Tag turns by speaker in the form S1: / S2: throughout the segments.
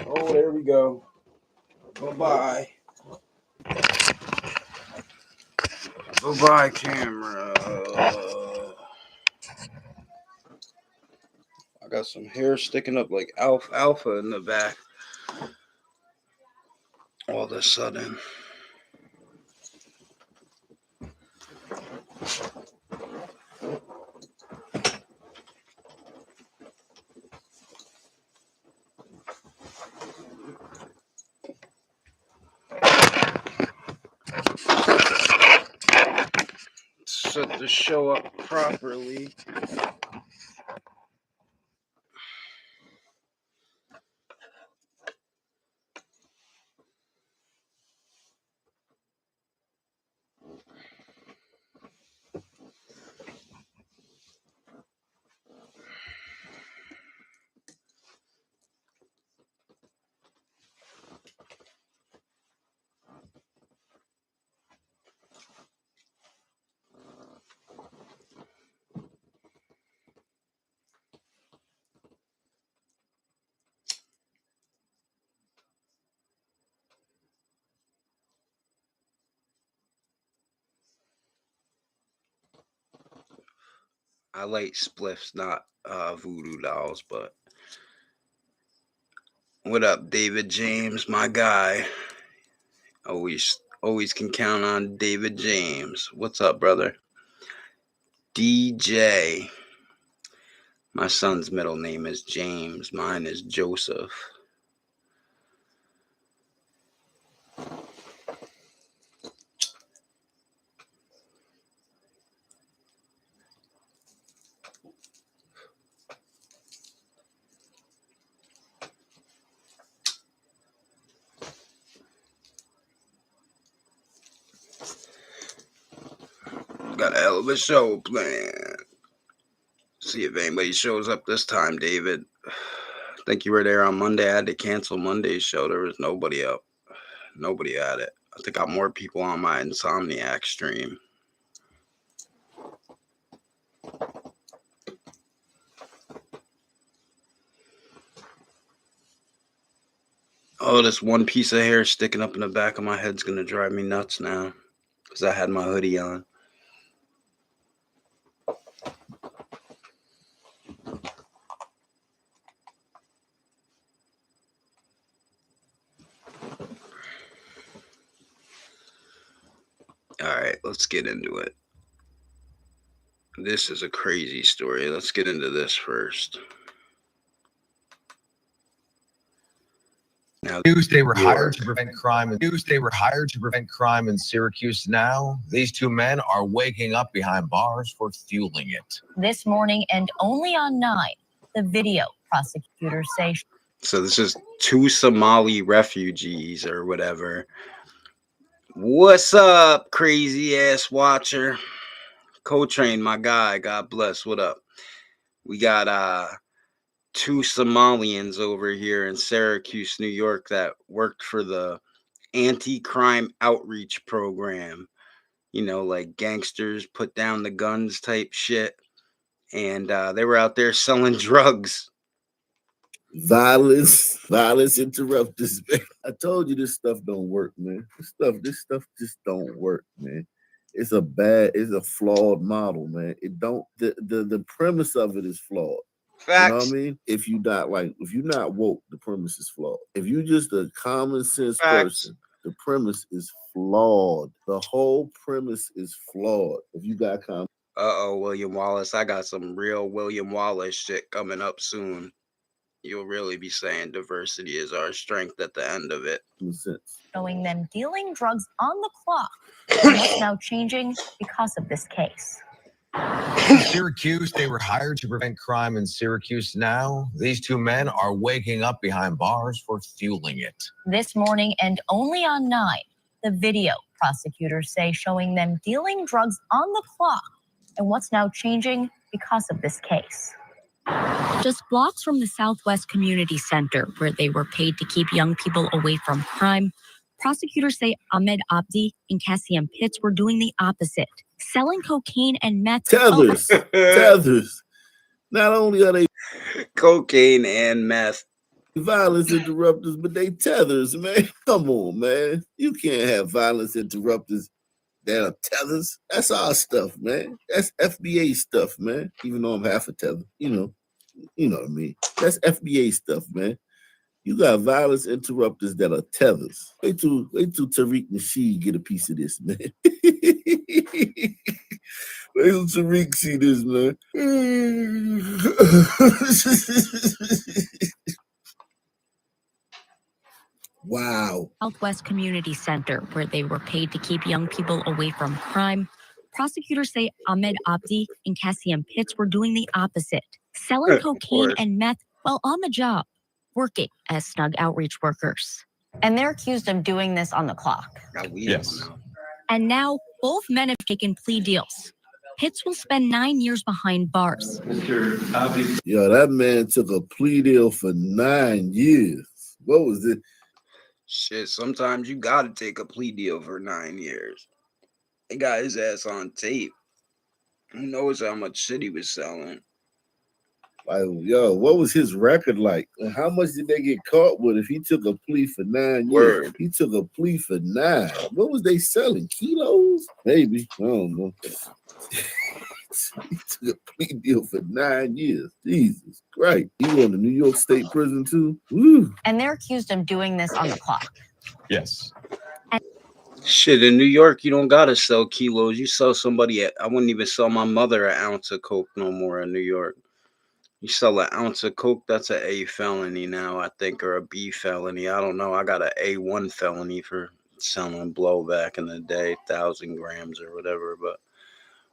S1: Oh, there we go. Bye-bye. Bye-bye, camera. I got some hair sticking up like alpha in the back. All of a sudden. Set the show up properly. I like spliffs, not voodoo dolls, but what up, David James, my guy? Always can count on David James. What's up, brother? DJ. My son's middle name is James. Mine is Joseph. Got a hell of a show planned. See if anybody shows up this time, David. I think you were there on Monday. I had to cancel Monday's show. There was nobody up. Nobody at it. I think I got more people on my Insomniac stream. Oh, this one piece of hair sticking up in the back of my head's going to drive me nuts now because I had my hoodie on. All right, let's get into it. This is a crazy story. Let's get into this first. Now,
S2: They were hired to prevent crime. They were hired to prevent crime in Syracuse. Now, these two men are waking up behind bars for fueling it.
S3: This morning and only on 9, the video prosecutors say.
S1: So this is 2 Somali refugees or whatever. What's up, crazy ass watcher? Co-train, my guy. God bless. What up? We got 2 Somalians over here in Syracuse, New York that worked for the anti-crime outreach program. You know, like gangsters put down the guns type shit. And they were out there selling drugs.
S4: Violence interrupters, man. I told you this stuff don't work, man. This stuff just don't work, man. It's a flawed model, man. The premise of it is flawed.
S1: Facts.
S4: You know what I mean? If you're not woke, the premise is flawed. If you're just a common sense person, the premise is flawed. The whole premise is flawed. If you got common.
S1: William Wallace. I got some real William Wallace shit coming up soon. You'll really be saying diversity is our strength at the end of it.
S3: Showing them dealing drugs on the clock. And what's now changing because of this case.
S2: In Syracuse, they were hired to prevent crime in Syracuse. Now, these two men are waking up behind bars for fueling it.
S3: This morning and only on 9, the video prosecutors say showing them dealing drugs on the clock. And what's now changing because of this case. Just blocks from the Southwest Community Center, where they were paid to keep young people away from crime, prosecutors say Ahmed Abdi and Cassian Pitts were doing the opposite, selling cocaine and meth.
S4: Tethers. Not only are they
S1: Cocaine and meth.
S4: Violence interrupters, but they tethers, man. Come on, man. You can't have violence interrupters that are tethers. That's our stuff, man. That's FBA stuff, man. Even though I'm half a tether, you know what I mean. That's FBA stuff, man. You got violence interrupters that are tethers. Wait till Tariq Nasheed get a piece of this, man. Wait till Tariq see this, man. Wow.
S3: Southwest Community Center, where they were paid to keep young people away from crime. Prosecutors say Ahmed Abdi and Cassian Pitts were doing the opposite, selling cocaine and meth while on the job, working as snug outreach workers. And they're accused of doing this on the clock.
S1: Yes.
S3: And now both men have taken plea deals. Pitts will spend 9 years behind bars.
S5: Mr. Abdi.
S4: Yo, that man took a plea deal for 9 years. What was it?
S1: Shit, sometimes you gotta take a plea deal for 9 years. They got his ass on tape. Who knows how much shit he was selling?
S4: Like, yo, what was his record like? And how much did they get caught with if he took a plea for 9 years?
S1: Word.
S4: He took a plea for 9. What was they selling? Kilos? Maybe. I don't know. He took a plea deal for 9 years. Jesus Christ. He went to New York State Prison too? Woo.
S3: And they're accused of doing this on the clock.
S5: Yes.
S1: Shit, in New York, you don't gotta sell kilos. You sell somebody I wouldn't even sell my mother an ounce of coke no more in New York. You sell an ounce of coke, that's an A felony now, I think, or a B felony. I don't know. I got an A1 felony for selling blow back in the day, 1,000 grams or whatever. But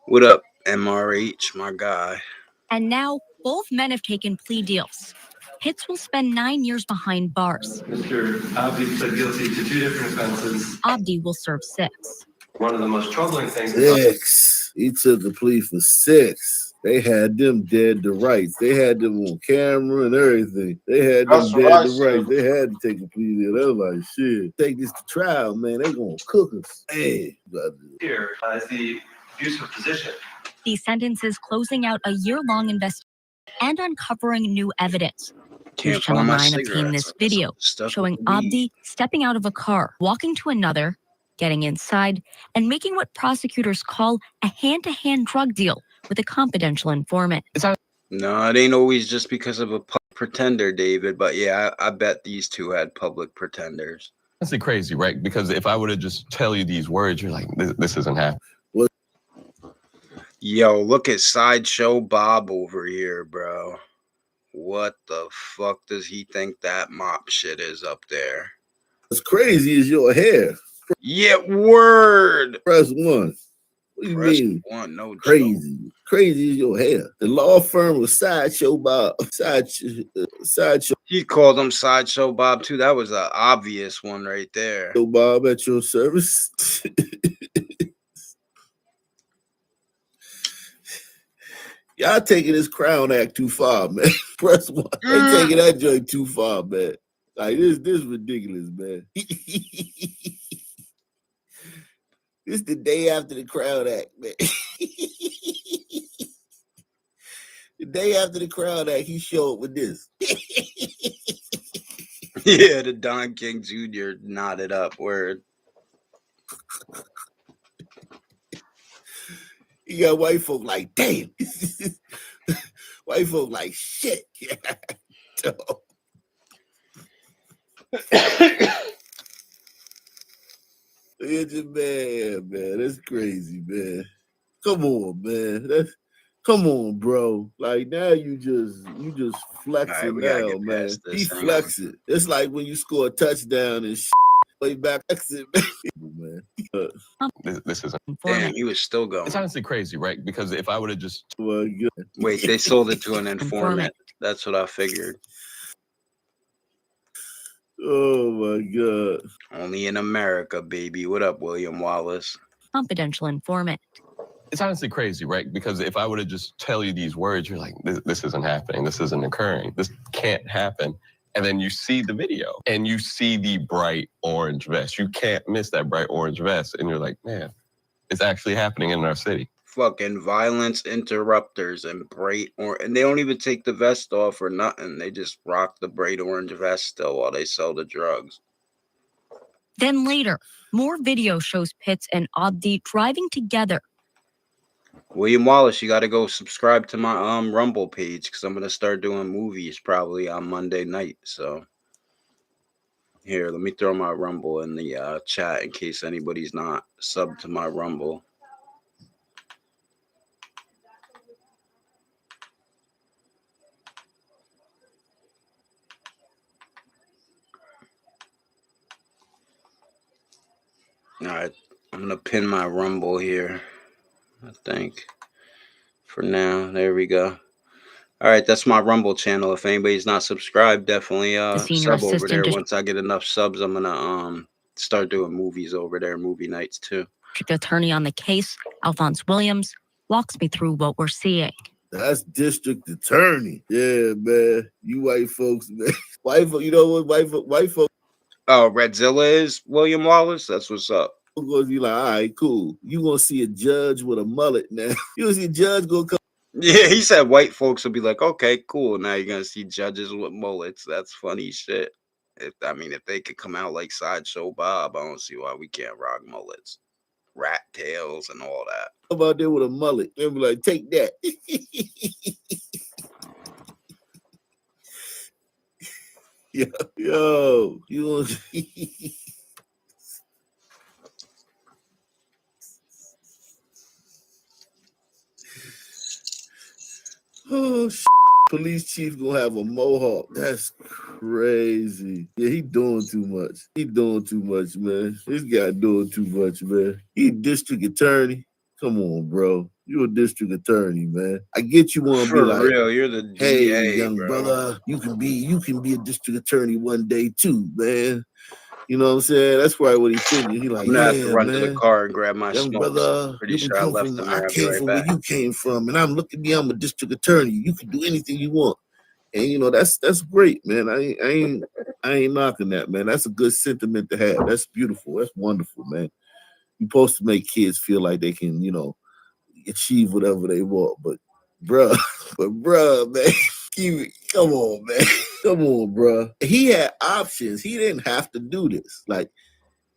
S1: what up, MRH, my guy?
S3: And now both men have taken plea deals. Pitts will spend 9 years behind bars.
S5: Mr. Abdi pled guilty to 2 different offenses.
S3: Abdi will serve 6.
S5: One of the most troubling things.
S4: 6. He took a plea for 6. They had them dead to rights. They had them on camera and everything. They had them dead to rights. They had to take a plea deal. They was like, shit, take this to trial, man. They gonna cook us. Hey,
S5: Here is the abuse of position.
S3: These sentences closing out a year-long investigation and uncovering new evidence.
S1: Can't
S3: Channel
S1: find my
S3: 9 obtained
S1: cigarettes.
S3: this video
S1: Stuff
S3: showing
S1: with the weed.
S3: Abdi stepping out of a car, walking to another, getting inside, and making what prosecutors call a hand-to-hand drug deal with a confidential informant.
S1: No, it ain't always just because of a pretender, David. But yeah, I bet these two had public pretenders.
S6: That's crazy, right? Because if I were to just tell you these words, you're like, this isn't happening.
S1: Yo, look at Sideshow Bob over here, bro. What the fuck does he think that mop shit is up there?
S4: as crazy as your hair.
S1: Yeah, word.
S4: Press 1. What do you
S1: Press
S4: mean?
S1: 1, no joke.
S4: Crazy. Crazy as your hair. The law firm was Sideshow Bob. Sideshow
S1: He called him Sideshow Bob too. That was an obvious one right there.
S4: Bob at your service. Y'all taking this Crown Act too far, man. Press 1. They taking that joint too far, man. Like this ridiculous, man. This the day after the Crown Act, man. The day after the Crown Act, he showed up with this.
S1: Yeah, the Don King Jr. nodded up. Word.
S4: You got white folk like, damn. White folk like, shit. Yeah. It's a man. That's crazy, man. Come on, man. Come on, bro. Like now you just flexing
S1: we gotta
S4: now,
S1: get
S4: man.
S1: past this.
S4: He
S1: Hang on.
S4: flexing. It's like when you score a touchdown and way back exit, man.
S6: This isn't.
S1: Damn,
S3: Informant.
S1: he was still going.
S6: It's honestly crazy, right? Because if I would have just
S4: Well, yeah.
S1: Wait, they sold it to an informant.
S3: Informant.
S1: That's what I figured.
S4: Oh my God.
S1: Only in America, baby. What up, William Wallace?
S3: Confidential informant.
S6: it's honestly crazy, right? Because if I were to just tell you these words, you're like, this isn't happening. This isn't occurring. This can't happen. And then you see the video and you see the bright orange vest. You can't miss that bright orange vest. And you're like, man, it's actually happening in our city.
S1: fucking violence interrupters and bright orange, and they don't even take the vest off or nothing. They just rock the bright orange vest still while they sell the drugs.
S3: Then later, more video shows Pitts and Abdi driving together.
S1: William Wallace, you got to go subscribe to my Rumble page because I'm gonna start doing movies probably on Monday night. So here, let me throw my Rumble in the chat in case anybody's not subbed to my Rumble. All right, I'm gonna pin my Rumble here, I think, for now. There we go. All right, that's my Rumble channel. If anybody's not subscribed, definitely
S3: senior
S1: sub over
S3: assistant
S1: there. Once I get enough subs, I'm gonna start doing movies over there, movie nights too.
S3: District attorney on the case, Alphonse Williams, walks me through what we're seeing.
S4: That's district attorney. Yeah, man. You white folks, man. White folks, you know what? White folks
S1: Oh, Redzilla is William Wallace. That's what's up.
S4: gonna be like, all right, cool. You gonna see a judge with a mullet now. You gonna see a judge gonna come.
S1: Yeah, he said white folks will be like, okay, cool. Now you're gonna see judges with mullets. That's funny shit. If they could come out like Sideshow Bob, I don't see why we can't rock mullets, rat tails, and all that.
S4: Come out there with a mullet. They'll be like, take that. yo, you oh, police chief gonna have a mohawk. That's crazy. Yeah, he doing too much. He doing too much, man. This guy doing too much, man. He district attorney. Come on, bro. You a district attorney, man. I get you want to be like,
S1: real, you're the
S4: hey,
S1: DA,
S4: young
S1: bro.
S4: brother, you can be a district attorney one day too, man. You know what I'm saying? That's probably what he's thinking. He like,
S1: I'm gonna have to
S4: yeah,
S1: run
S4: man.
S1: to the car and grab my
S4: Young
S1: smokes.
S4: brother,
S1: Pretty
S4: you
S1: sure
S4: can
S1: I
S4: come
S1: left
S4: from
S1: them
S4: where
S1: there.
S4: I
S1: I'll be
S4: came
S1: right
S4: from,
S1: back.
S4: where you came from, and I'm a district attorney. You can do anything you want, and you know that's great, man. I ain't knocking that, man. That's a good sentiment to have. That's beautiful. That's wonderful, man. You're supposed to make kids feel like they can, you know, achieve whatever they want, but bruh, man, come on, man. Come on, bruh. He had options. He didn't have to do this. Like,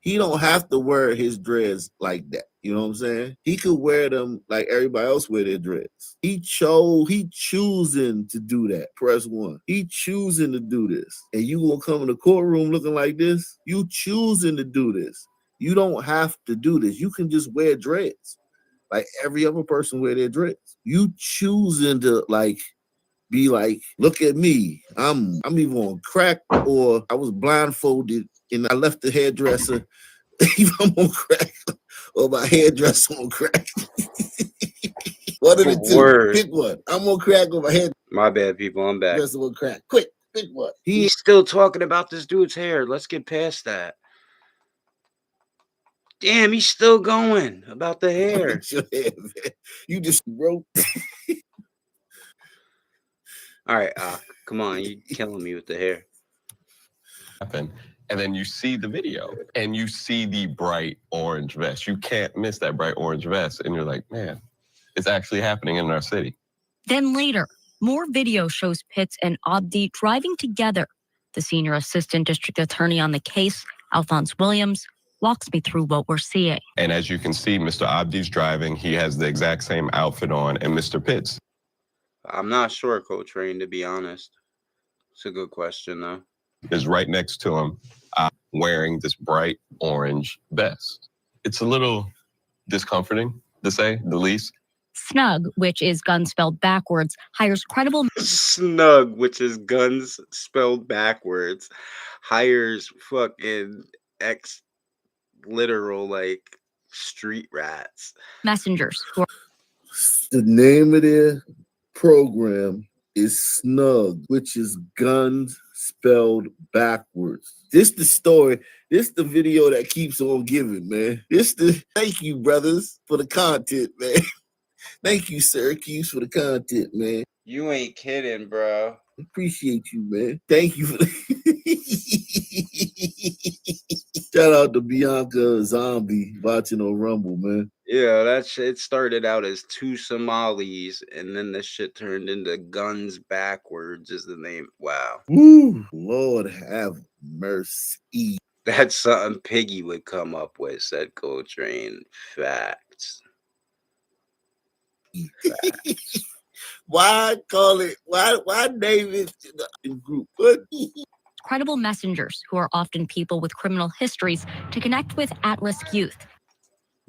S4: he don't have to wear his dreads like that. You know what I'm saying? He could wear them like everybody else wear their dreads. He choosing to do that. Press 1. He choosing to do this. And you gonna come in the courtroom looking like this? You choosing to do this. You don't have to do this. You can just wear dreads. Like every other person wear their dreads. You choosing to be like, look at me. I'm either on crack or I was blindfolded and I left the hairdresser. Either I'm on crack or my hairdresser on crack. One of the two.
S1: Word.
S4: Pick one. I'm on crack or my hairdresser
S1: My bad, people. I'm back.
S4: on crack. Quick, pick one.
S1: He's still talking about this dude's hair. Let's get past that. Damn, he's still going about the hair.
S4: You just broke.
S1: All right, come on. You killing me with the hair.
S6: Happen. And then you see the video and you see the bright orange vest. You can't miss that bright orange vest. And you're like, man, it's actually happening in our city.
S3: Then later, more video shows Pitts and Abdi driving together. The senior assistant district attorney on the case, Alphonse Williams, walks me through what we're seeing.
S6: And as you can see, Mr. Abdi's driving. He has the exact same outfit on. And Mr. Pitts
S1: I'm not sure, Coach Rain, to be honest. It's a good question, though.
S6: is right next to him wearing this bright orange vest. It's a little discomforting, to say the least.
S3: Snug, which is gun spelled backwards, hires credible
S1: Snug, which is guns spelled backwards, hires fucking literal like street rats.
S3: messengers who are
S4: The name of their program is Snug, which is guns spelled backwards. This the story. This the video that keeps on giving, man. Thank you, brothers, for the content, man. Thank you, Syracuse, for the content, man.
S1: You ain't kidding, bro.
S4: Appreciate you, man. Thank you. Shout out to Bianca Zombie watching on Rumble, man.
S1: Yeah, that shit started out as two Somalis, and then the shit turned into Guns Backwards is the name. Wow.
S4: Woo! Lord have mercy.
S1: That's something Piggy would come up with, said Coltrane. Facts.
S4: Why call it? Why name it the group? What?
S3: Credible messengers, who are often people with criminal histories, to connect with at-risk youth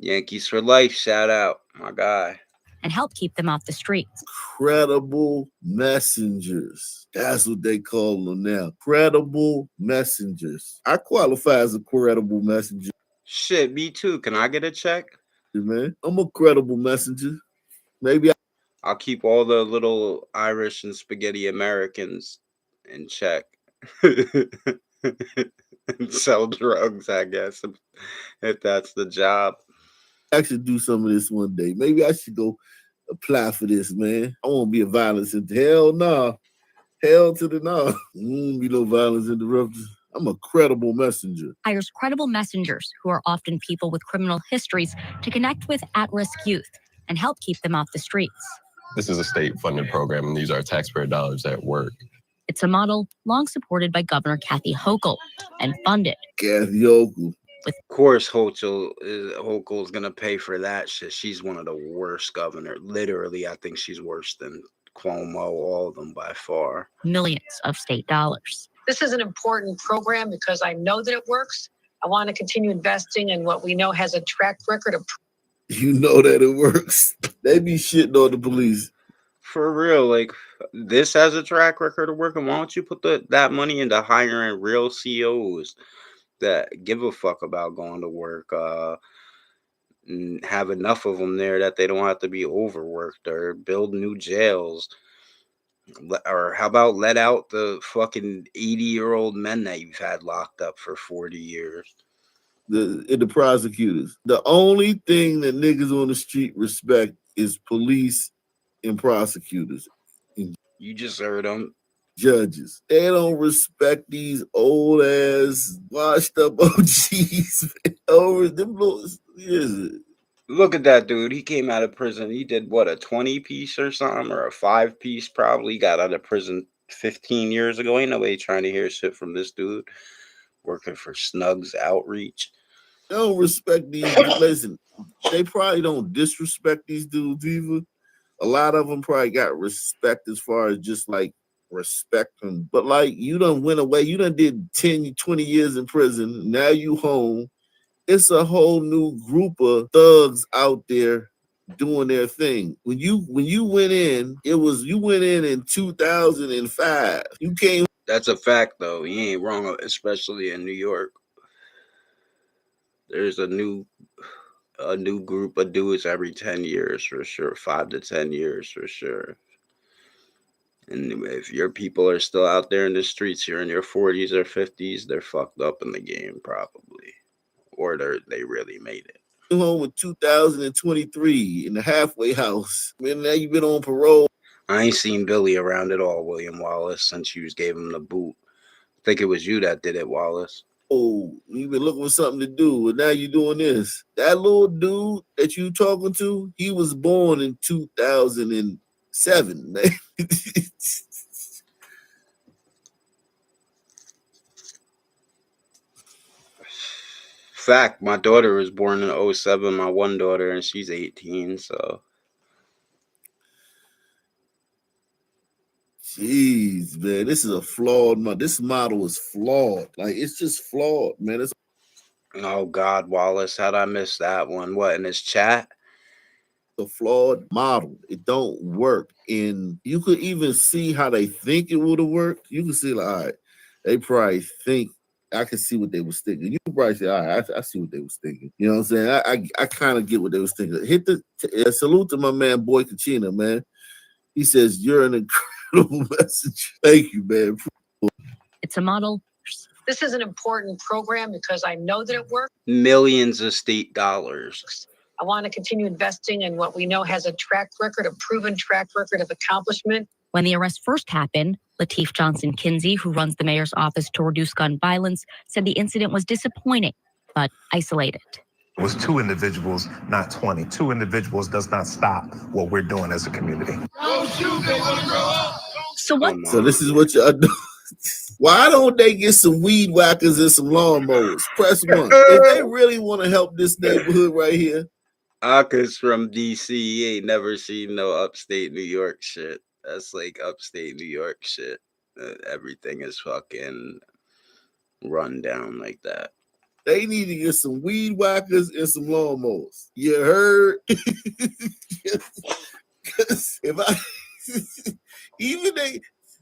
S1: Yankees for life, shout out. My guy.
S3: and help keep them off the streets.
S4: Credible messengers. That's what they call them now. Credible messengers. I qualify as a credible messenger,
S1: Shit, me too. Can I get a check?
S4: man. I'm a credible messenger. Maybe
S1: I'll keep all the little Irish and spaghetti Americans in check. And sell drugs, I guess, if that's the job.
S4: I should do some of this one day. Maybe I should go apply for this, man. I won't be a violence into hell nah. Hell to the no. Be no violence interrupters. I'm a credible messenger.
S3: Hires credible messengers, who are often people with criminal histories, to connect with at-risk youth and help keep them off the streets.
S6: This is a state-funded program, and these are taxpayer dollars at work.
S3: It's a model long supported by Governor Kathy Hochul and funded.
S4: Kathy Hochul.
S1: Of course, Hochul is gonna pay for that shit. She's one of the worst governors. Literally, I think she's worse than Cuomo, all of them by far.
S3: Millions of state dollars.
S7: This is an important program because I know that it works. I want to continue investing in what we know has a track record of.
S4: You know that it works. They be shitting on the police.
S1: For real, like this has a track record of working. Why don't you put that money into hiring real CEOs that give a fuck about going to work, and have enough of them there that they don't have to be overworked, or build new jails, or how about let out the fucking 80-year-old men that you've had locked up for 40 years?
S4: The prosecutors. The only thing that niggas on the street respect is police and prosecutors.
S1: You just heard them.
S4: Judges. They don't respect these old ass washed up OGs. Over them little,
S1: Look at that dude. He came out of prison. He did what, a 20-piece or something, or a 5-piece probably. Got out of prison 15 years ago. Ain't nobody trying to hear shit from this dude. Working for Snugs Outreach.
S4: They don't respect these. Listen, they probably don't disrespect these dudes either. A lot of them probably got respect as far as just like respect them. But like, you done went away. You done did 10, 20 years in prison. Now you home. It's a whole new group of thugs out there doing their thing. When you went in, you went in 2005. You came.
S1: That's a fact, though. He ain't wrong, especially in New York. There's a new group of dudes every 10 years for sure. 5 to 10 years for sure. And if your people are still out there in the streets, you're in your 40s or 50s, they're fucked up in the game probably. Or they really made it.
S4: Home in 2023 in the halfway house. Man, now you've been on parole.
S1: I ain't seen Billy around at all, William Wallace, since you gave him the boot. I think it was you that did it, Wallace.
S4: Oh, you've been looking for something to do, and now you're doing this. That little dude that you talking to, he was born in 2007, man.
S1: Fact, my daughter was born in 07, my one daughter, and she's 18, so.
S4: Jeez, man, this is a flawed model. This model is flawed. Like, it's just flawed, man. It's
S1: Oh, God, Wallace, how'd I miss that one? What, in his chat?
S4: a flawed model. It don't work. And you could even see how they think it would have worked. You can see, like, all right, they probably think, I can see what they was thinking. You could probably say, all right, I see what they was thinking. You know what I'm saying? I kind of get what they was thinking. Salute to my man, Boy Kachina, man. He says, you're an incredible message. Thank you, man.
S3: It's a model.
S7: This is an important program because I know that it works.
S1: Millions of state dollars.
S7: I want to continue investing in what we know has a track record, a proven track record of accomplishment.
S3: When the arrest first happened, Lateef Johnson Kinsey, who runs the mayor's office to reduce gun violence, said the incident was disappointing, but isolated.
S8: It was 2 individuals, not 20. 2 individuals does not stop what we're doing as a community.
S3: So what?
S4: So this is what y'all do. Why don't they get some weed whackers and some lawnmowers? Press 1. If they really want to help this neighborhood right here.
S1: Aka's from DC. He ain't never seen no upstate New York shit. That's like upstate New York shit. Everything is fucking run down like that.
S4: They need to get some weed whackers and some lawnmowers. You heard? If I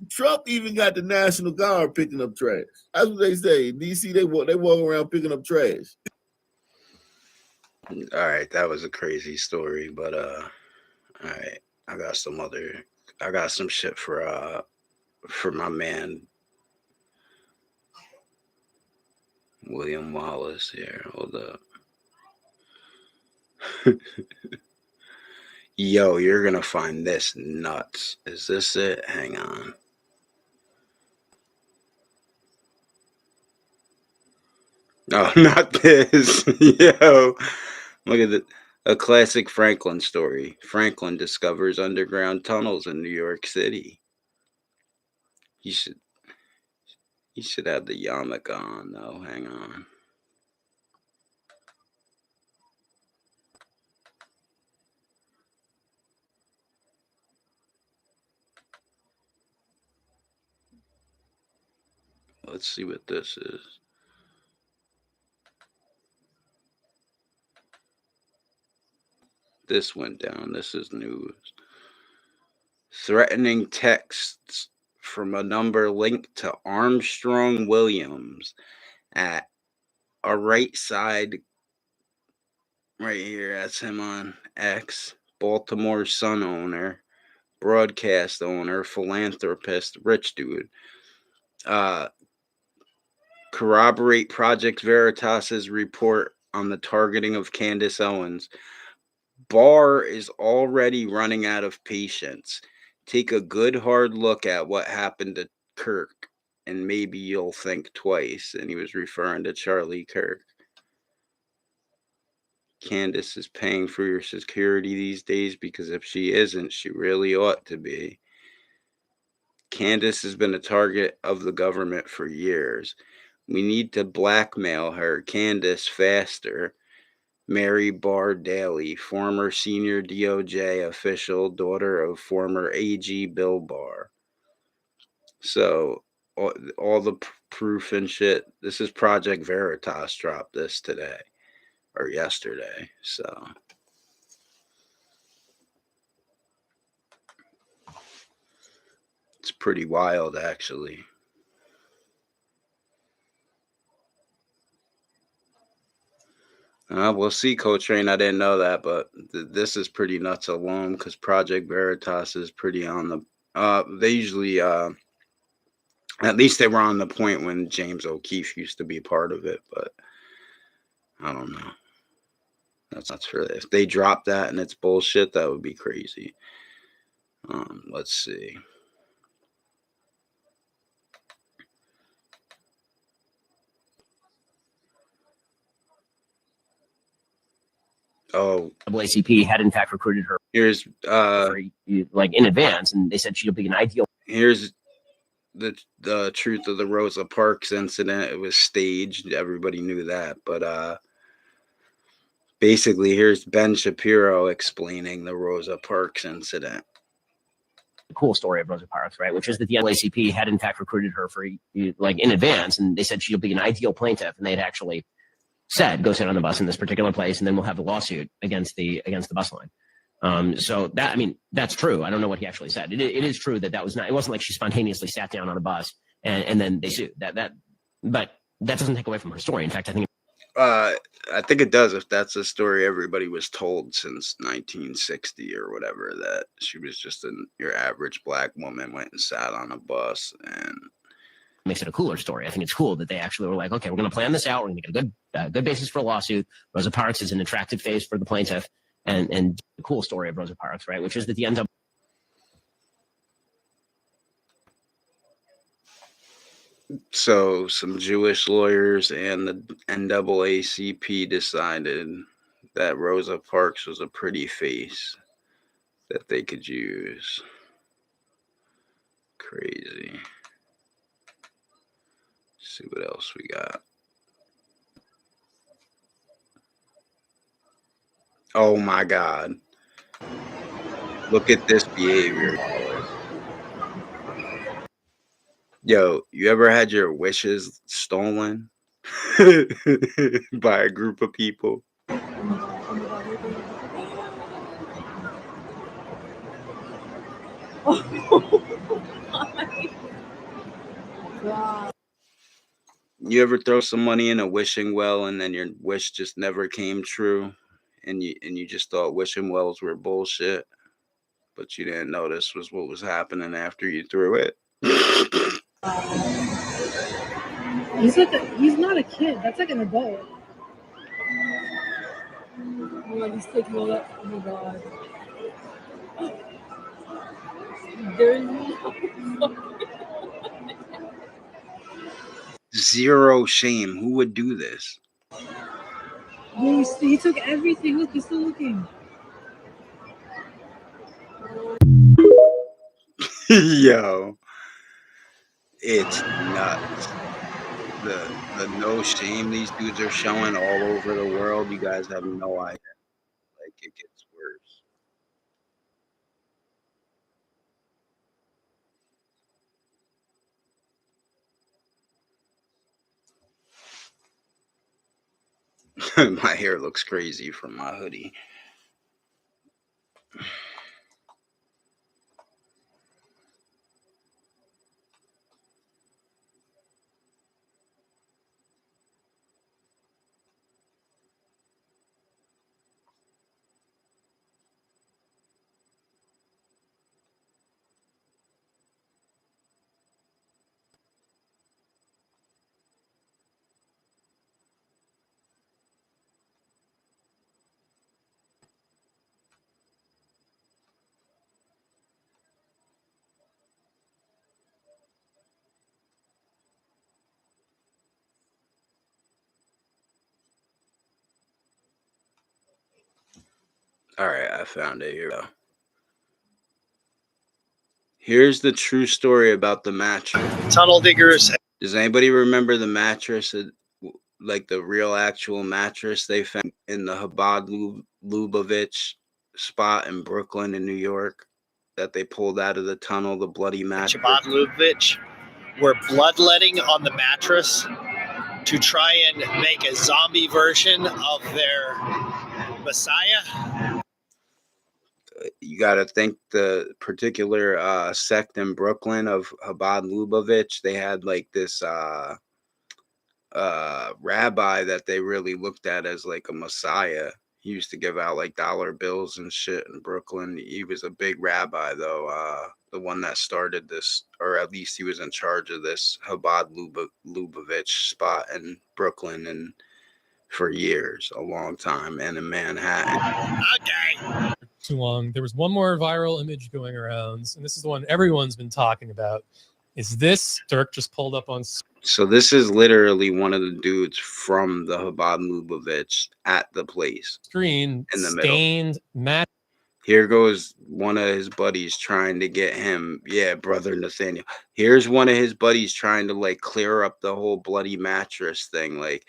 S4: Trump even got the National Guard picking up trash. That's what they say. In DC, they walk around picking up trash.
S1: All right, that was a crazy story, but all right, I got some shit for my man William Wallace here. Hold up. Yo, you're gonna find this nuts. Is this it? Hang on. Oh, not this. Yo, look at it. A classic Franklin story. Franklin discovers underground tunnels in New York City. He should have the yarmulke on, though. Hang on. Let's see what this is. This went down. This is news. Threatening texts from a number linked to Armstrong Williams at a right side right here. That's him on X. Baltimore Sun owner, broadcast owner, philanthropist, rich dude. Corroborate Project Veritas's report on the targeting of Candace Owens. Barr is already running out of patience. Take a good hard look at what happened to Kirk, and maybe you'll think twice. And he was referring to Charlie Kirk. Candace is paying for your security these days, because if she isn't, she really ought to be. Candace has been a target of the government for years. We need to blackmail her, Candace, faster. Mary Barr Daly, former senior DOJ official, daughter of former AG Bill Barr. So all the proof and shit. This is Project Veritas dropped this today or yesterday. So it's pretty wild, actually. We'll see, Coltrane. I didn't know that, but this is pretty nuts alone, because Project Veritas is pretty on the. They usually, at least they were on the point when James O'Keefe used to be part of it, but I don't know. That's for if they drop that and it's bullshit, that would be crazy. Let's see. Oh,
S9: NAACP had in fact recruited her.
S1: Here's
S9: like in advance, and they said she'll be an ideal.
S1: Here's the truth of the Rosa Parks incident. It was staged. Everybody knew that, but basically, here's Ben Shapiro explaining the Rosa Parks incident.
S9: The cool story of Rosa Parks, right? Which is that the NAACP had in fact recruited her for like in advance, and they said she'll be an ideal plaintiff, and they'd actually said, go sit on the bus in this particular place, and then we'll have a lawsuit against the bus line. So that, I mean, that's true. I don't know what he actually said. It is true that was not, it wasn't like she spontaneously sat down on a bus and then they sued but that doesn't take away from her story. In fact, I
S1: think it does, if that's a story everybody was told since 1960 or whatever, that she was just your average black woman went and sat on a bus, and
S9: makes it a cooler story. I think it's cool that they actually were like, okay, we're going to plan this out. We're going to get a good basis for a lawsuit. Rosa Parks is an attractive face for the plaintiff, and the cool story of Rosa Parks, right? Which is that the end up.
S1: So some Jewish lawyers and the NAACP decided that Rosa Parks was a pretty face that they could use. Crazy. See what else we got. Oh my God. Look at this behavior. Yo, you ever had your wishes stolen by a group of people? You ever throw some money in a wishing well and then your wish just never came true, and you just thought wishing wells were bullshit, but you didn't notice was what was happening after you threw it?
S10: He's not a kid. That's like an adult. Like he's taking all that. Oh my god. There's
S1: Zero shame. Who would do this?
S10: he took everything. Look, he's still looking.
S1: Yo, it's nuts. The no shame these dudes are showing all over the world. You guys have no idea. Like, it gets worse. My hair looks crazy from my hoodie. All right, I found it. Here we go. Here's the true story about the mattress.
S11: Tunnel diggers.
S1: Does anybody remember the mattress, like the real actual mattress they found in the Chabad Lubavitch spot in Brooklyn in New York that they pulled out of the tunnel, the bloody mattress?
S11: Chabad Lubavitch were bloodletting on the mattress to try and make a zombie version of their Messiah.
S1: You got to think the particular sect in Brooklyn of Chabad Lubavitch, they had like this rabbi that they really looked at as like a messiah. He used to give out like dollar bills and shit in Brooklyn. He was a big rabbi though, the one that started this, or at least he was in charge of this Chabad Lubavitch spot in Brooklyn and for years, a long time, and in Manhattan.
S11: Okay.
S12: Too long. There was one more viral image going around, and this is the one everyone's been talking about. Is this Dirk just pulled up on?
S1: So this is literally one of the dudes from the Chabad Lubavitch at the place.
S12: Screen
S1: in the
S12: stained
S1: middle. Here goes one of his buddies trying to get him. Yeah, brother Nathaniel. Here's one of his buddies trying to like clear up the whole bloody mattress thing. Like,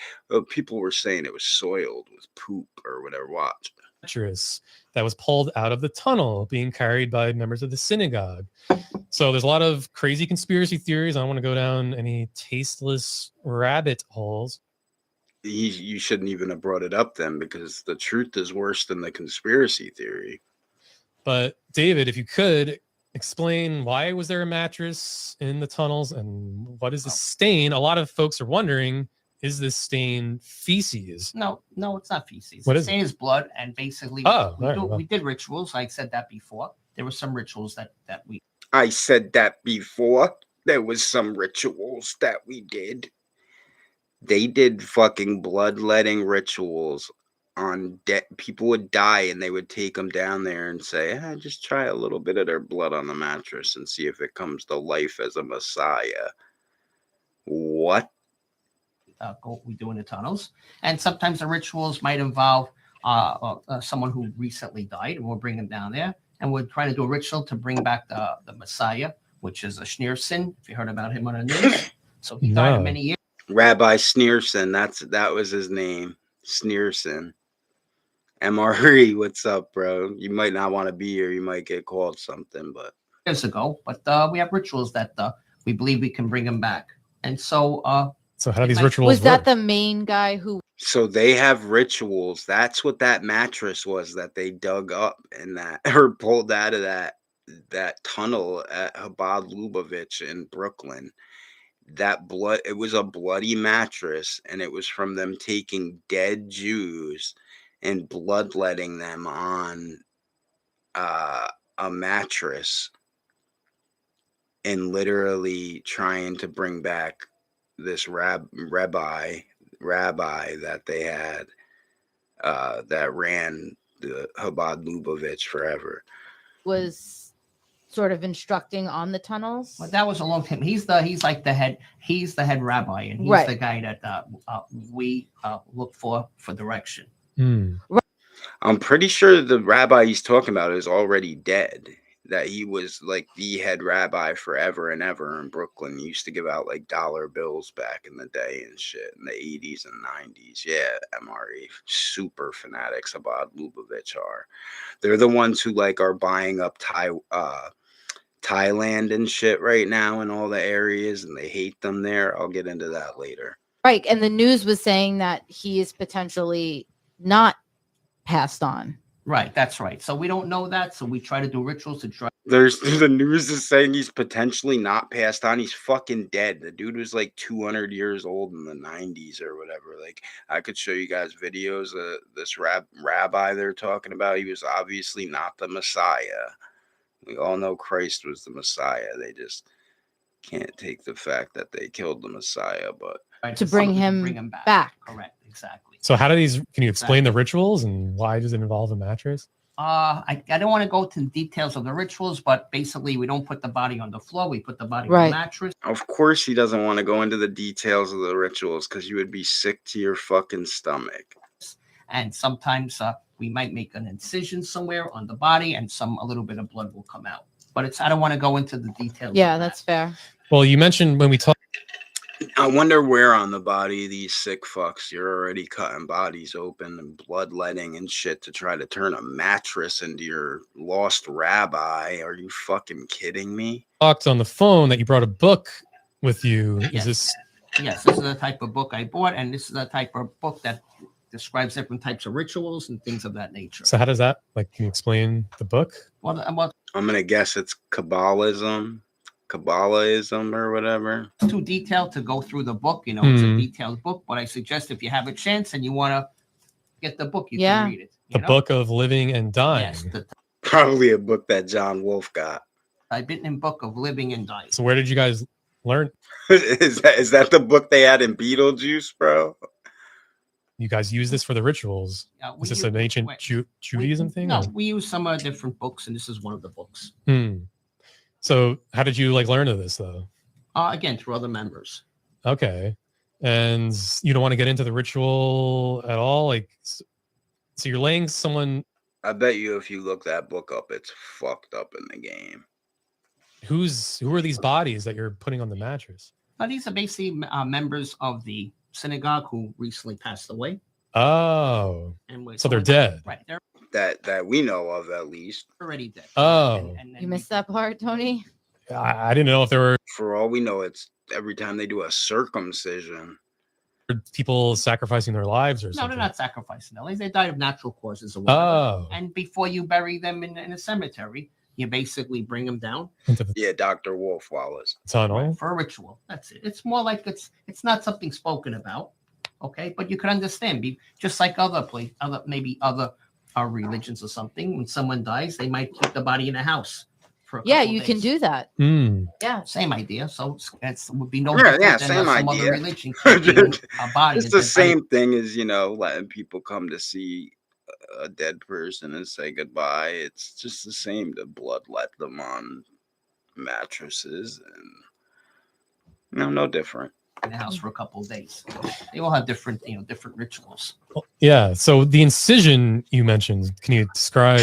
S1: people were saying it was soiled with poop or whatever. Watch.
S12: Mattress that was pulled out of the tunnel being carried by members of the synagogue. So there's a lot of crazy conspiracy theories. I don't want to go down any tasteless rabbit holes.
S1: You shouldn't even have brought it up then, because the truth is worse than the conspiracy theory.
S12: But David, if you could explain, why was there a mattress in the tunnels and what is the stain? A lot of folks are wondering, is this stain feces?
S13: No, it's not feces.
S12: What
S13: The
S12: is
S13: stain is blood, and basically we did rituals. I said that before. There were some rituals that we.
S1: I said that before. There was some rituals that we did. They did fucking bloodletting rituals on people would die, and they would take them down there and say, just try a little bit of their blood on the mattress and see if it comes to life as a messiah.
S13: we do in the tunnels. And sometimes the rituals might involve someone who recently died, and we'll bring them down there. And we're trying to do a ritual to bring back the Messiah, which is a Schneerson, if you heard about him on the news. So he died many years.
S1: Rabbi Schneerson, that was his name. Schneerson. MRE, what's up, bro? You might not want to be here. You might get called something, but
S13: Years ago. But we have rituals that we believe we can bring him back. And so
S12: so how do these rituals
S14: Was that
S12: work?
S14: the main guy who?
S1: so they have rituals. That's what that mattress was that they dug up and that or pulled out of that tunnel at Chabad Lubavitch in Brooklyn. That blood, it was a bloody mattress, and it was from them taking dead Jews and bloodletting them on a mattress and literally trying to bring back this rabbi that they had that ran the Chabad Lubavitch forever.
S14: Was sort of instructing on the tunnels.
S13: Well, that was a long time. He's like the head. He's the head rabbi, and he's
S14: Right.
S13: the guy that we look for direction.
S1: I'm pretty sure the rabbi he's talking about is already dead. That he was like the head rabbi forever and ever in Brooklyn. He used to give out like dollar bills back in the day and shit in the 80s and 90s. Yeah, MRE. Super fanatics about Lubavitch are. They're the ones who like are buying up Thailand and shit right now in all the areas, and they hate them there. I'll get into that later.
S14: Right. And the news was saying that he is potentially not passed on.
S13: Right, that's right. So we don't know that, so we try to do rituals to try.
S1: There's the news is saying he's potentially not passed on. He's fucking dead. The dude was like 200 years old in the 90s or whatever. Like I could show you guys videos of this rabbi they're talking about. He was obviously not the Messiah. We all know Christ was the Messiah. They just can't take the fact that they killed the Messiah, but
S14: To bring him back.
S13: Correct, exactly.
S12: So how do these? Can you explain the rituals and why does it involve a mattress?
S13: I don't want to go to the details of the rituals, but basically we don't put the body on the floor. We put the body on
S14: Right.
S13: the mattress.
S1: of course he doesn't want to go into the details of the rituals because you would be sick to your fucking stomach.
S13: And sometimes we might make an incision somewhere on the body, and a little bit of blood will come out. But I don't want to go into the details.
S14: Yeah, that's fair.
S12: Well, you mentioned when we talked.
S1: I wonder where on the body these sick fucks, you're already cutting bodies open and bloodletting and shit to try to turn a mattress into your lost rabbi. Are you fucking kidding me?
S12: Talked on the phone that you brought a book with you.
S13: Yes.
S12: Is this?
S13: Yes, this is the type of book I bought, and this is the type of book that describes different types of rituals and things of that nature.
S12: So how does that? Like, can you explain the book?
S13: Well,
S1: I'm gonna guess it's Kabbalism or whatever.
S13: it's too detailed to go through the book. You know, it's a
S12: Hmm.
S13: detailed book, but I suggest if you have a chance and you want to get the book, you
S14: Yeah.
S13: can read it.
S12: The Book of Living and Dying.
S13: Yes, the
S1: Probably a book that John Wolfe got.
S13: Tibetan Book of Living and Dying.
S12: So where did you guys learn?
S1: is that the book they had in Beetlejuice, bro?
S12: You guys use this for the rituals.
S13: We
S12: Is this
S13: use-
S12: an ancient Judaism thing?
S13: No,
S12: or-
S13: we use some different books, and this is one of the books.
S12: So how did you like learn of this though?
S13: Again, through other members.
S12: Okay. And you don't want to get into the ritual at all? Like, so you're laying someone.
S1: I bet you if you look that book up, it's fucked up in the game.
S12: Who are these bodies that you're putting on the mattress?
S13: These are basically members of the synagogue who recently passed away.
S12: Oh,
S13: And we're
S12: so they're
S13: going-
S12: dead.
S13: Right, they're
S1: That we know of, at least.
S13: already dead.
S12: Oh,
S14: You missed that part, Tony?
S12: I didn't know if there were
S1: For all we know, it's every time they do a circumcision.
S12: people sacrificing their lives or
S13: No,
S12: something.
S13: they're not sacrificing. They died of natural causes or whatever.
S12: Oh.
S13: And before you bury them in a cemetery, you basically bring them down
S12: Into the
S1: Yeah, Dr. Wolf Wallace.
S12: tunnel.
S13: for a ritual. That's it. It's more like it's not something spoken about, okay? But you can understand, just like other religions or something. When someone dies, they might keep the body in a house for a
S14: Yeah,
S13: couple
S14: you
S13: days.
S14: can do that. Yeah.
S13: Same idea. So it would be no
S1: Yeah,
S13: different
S1: yeah,
S13: than
S1: same
S13: some
S1: idea.
S13: other religion keeping a body.
S1: It's
S13: a
S1: the
S13: dead
S1: same thing as, letting people come to see a dead person and say goodbye. It's just the same to bloodlet them on mattresses and no different.
S13: in the house for a couple of days. They all have different, different rituals.
S12: Yeah. So the incision you mentioned, can you describe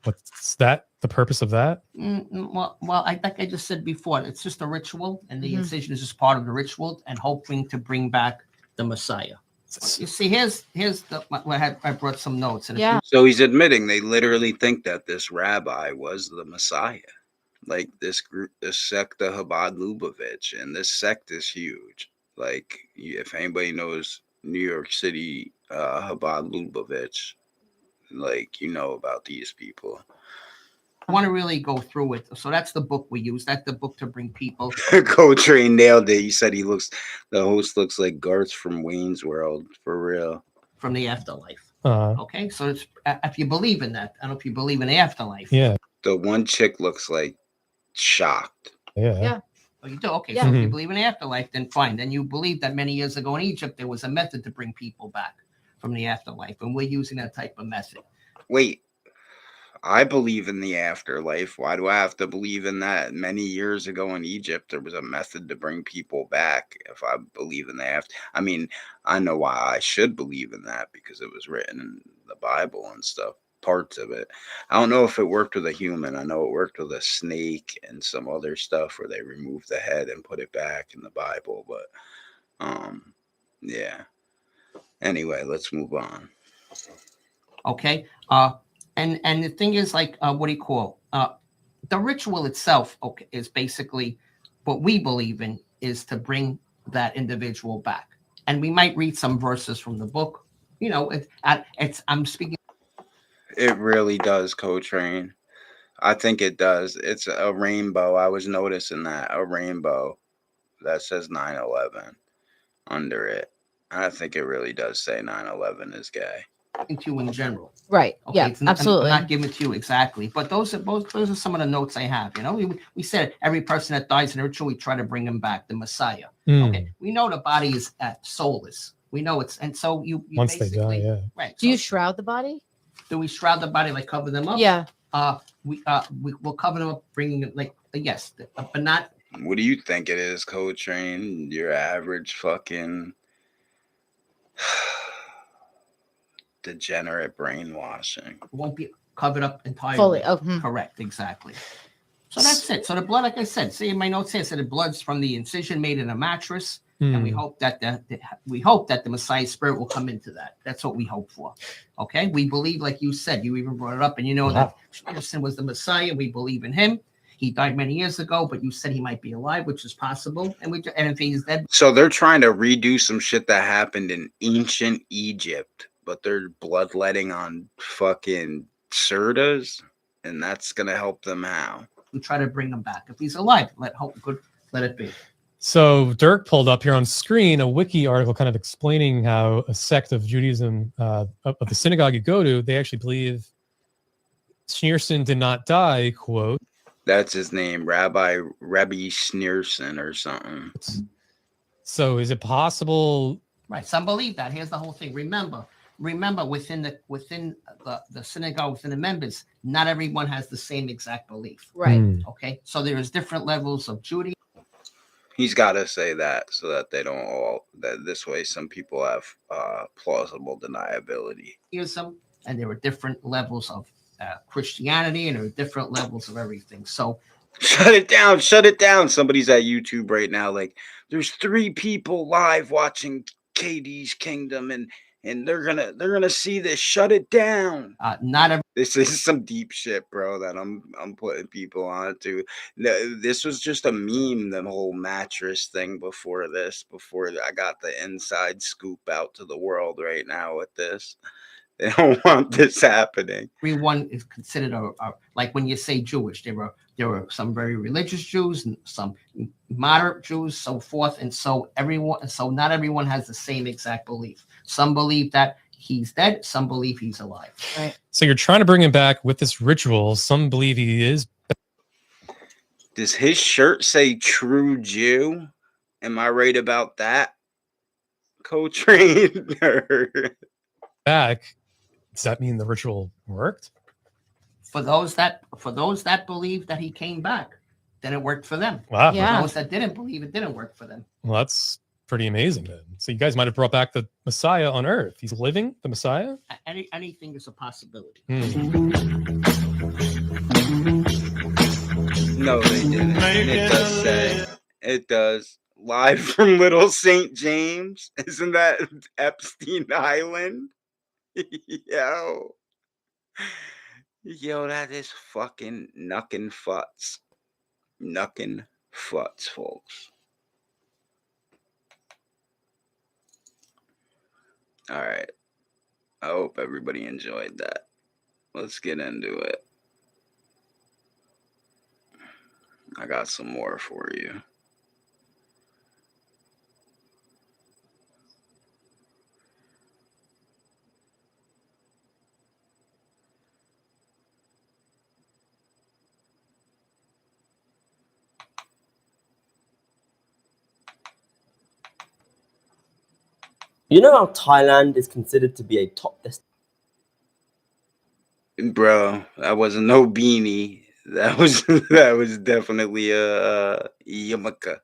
S12: what's that? The purpose of that?
S13: Well, like I just said before, it's just a ritual, and the
S14: Mhm.
S13: incision is just part of the ritual, and hoping to bring back the Messiah. You see, here's I brought some notes. And
S14: Yeah.
S1: So he's admitting they literally think that this rabbi was the Messiah. Like this group, this sect of Chabad Lubavitch, and this sect is huge. Like if anybody knows New York City, Chabad Lubavitch, like about these people.
S13: I want to really go through it. So that's the book we use. That's the book to bring people.
S1: Coltrane nailed it. He said the host looks like Garth from Wayne's World, for real.
S13: From the afterlife.
S12: Uh-huh.
S13: Okay, so it's, if you believe in that, I don't know if you believe in the afterlife.
S12: Yeah.
S1: The one chick looks like shocked.
S12: Yeah.
S13: Oh, you do? Okay,
S14: Yeah.
S13: so if you
S12: Mhm.
S13: believe in the afterlife, then fine. Then you believe that many years ago in Egypt, there was a method to bring people back from the afterlife, and we're using that type of method.
S1: Wait, I believe in the afterlife. Why do I have to believe in that? Many years ago in Egypt, there was a method to bring people back. If I believe in the after, I mean, I know why I should believe in that because it was written in the Bible and stuff, parts of it. I don't know if it worked with a human. I know it worked with a snake and some other stuff where they removed the head and put it back in the Bible. But, yeah. Anyway, let's move on.
S13: Okay. And the thing is, like, what do you call the ritual itself? Okay, is basically what we believe in is to bring that individual back. And we might read some verses from the book. I'm speaking.
S1: It really does, Coltrane. I think it does. It's a rainbow. I was noticing that, a rainbow that says 9/11 under it. I think it really does say 9/11 is gay.
S13: To you in general.
S14: Right.
S13: Okay,
S14: Yeah,
S13: I'm
S14: absolutely.
S13: not giving it to you exactly, but those are some of the notes I have. We said every person that dies in a ritual, we try to bring him back, the Messiah.
S12: Mm.
S13: Okay, we know the body is soulless. We know it's, and so you
S12: Once they die, yeah.
S13: right.
S14: Do you shroud the body?
S13: Do we shroud the body, like cover them up?
S14: Yeah.
S13: We'll cover them up, bringing it like yes, but not.
S1: What do you think it is, Coltrane? Your average fucking degenerate brainwashing.
S13: It won't be covered up entirely.
S14: Fully. Oh, hmm.
S13: Correct. Exactly. So that's it. So the blood, like I said, see in my notes here, so the blood's from the incision made in a mattress, and we hope that the Messiah spirit will come into that. That's what we hope for. Okay. We believe, like you said, you even brought it up, and you know that Anderson was the Messiah. We believe in him. He died many years ago, but you said he might be alive, which is possible. And if he's dead,
S1: So they're trying to redo some shit that happened in ancient Egypt, but they're bloodletting on fucking Sertas, and that's gonna help them how?
S13: we try to bring him back. If he's alive, let it be.
S12: So Dirk pulled up here on screen a wiki article kind of explaining how a sect of Judaism, of the synagogue you go to, they actually believe Schneerson did not die, quote.
S1: That's his name, Rabbi Schneerson or something.
S12: So is it possible?
S13: Right. Some believe that. Here's the whole thing. Remember, within the synagogue, within the members, not everyone has the same exact belief.
S14: Right.
S13: Okay. So there is different levels of Judaism.
S1: He's got to say that so that they don't all, that this way some people have plausible deniability.
S13: And there are different levels of Christianity, and there are different levels of everything. So
S1: shut it down. Shut it down. Somebody's at YouTube right now. Like, there's 3 people live watching KD's Kingdom, and they're gonna see this. Shut it down. This is some deep shit, bro, that I'm putting people on to. This was just a meme, the whole mattress thing before I got the inside scoop out to the world right now with this. They don't want this happening.
S13: Everyone is considered like when you say Jewish, there were some very religious Jews and some moderate Jews, so forth, and so not everyone has the same exact belief. Some believe that he's dead, some believe he's alive.
S14: Right.
S12: So you're trying to bring him back with this ritual. Some believe he is.
S1: Does his shirt say "True Jew"? Am I right about that, Coltrane?
S12: Back. Does that mean the ritual worked?
S13: For those that believe that he came back, then it worked for them.
S12: Wow.
S14: Yeah.
S13: For those that didn't believe, it didn't work for them.
S12: Well, that's pretty amazing then. So you guys might have brought back the Messiah on Earth. He's living, the Messiah?
S13: Anything is a possibility.
S1: No, they didn't. And it does say, it does. Live from Little St. James. Isn't that Epstein Island? Yo. Yo, that is fucking knuckin' futz. Knuckin' futz, folks. Alright. I hope everybody enjoyed that. Let's get into it. I got some more for you.
S15: You know how Thailand is considered to be a top destination?
S1: Bro, that wasn't no beanie. That was definitely a yarmulke.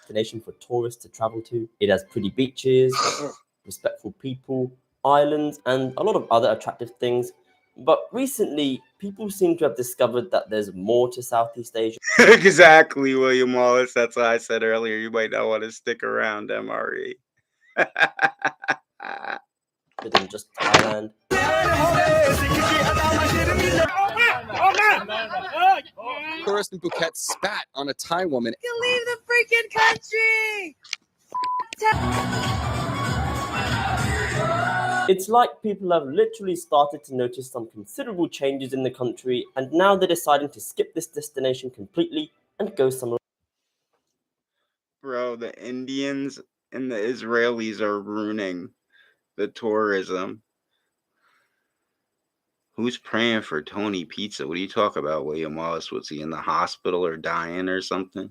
S15: Destination for tourists to travel to. It has pretty beaches, respectful people, islands, and a lot of other attractive things. But recently, people seem to have discovered that there's more to Southeast Asia.
S1: Exactly, William Wallace. That's why I said earlier you might not want to stick around, MRE.
S15: Than just Thailand.
S16: Tourist in Phuket spat on a Thai woman.
S17: You leave the freaking country!
S15: It's like people have literally started to notice some considerable changes in the country, and now they're deciding to skip this destination completely and go somewhere.
S1: Bro, the Indians and the Israelis are ruining the tourism. Who's praying for Tony Pizza? What do you talk about, William Wallace? Was he in the hospital or dying or something?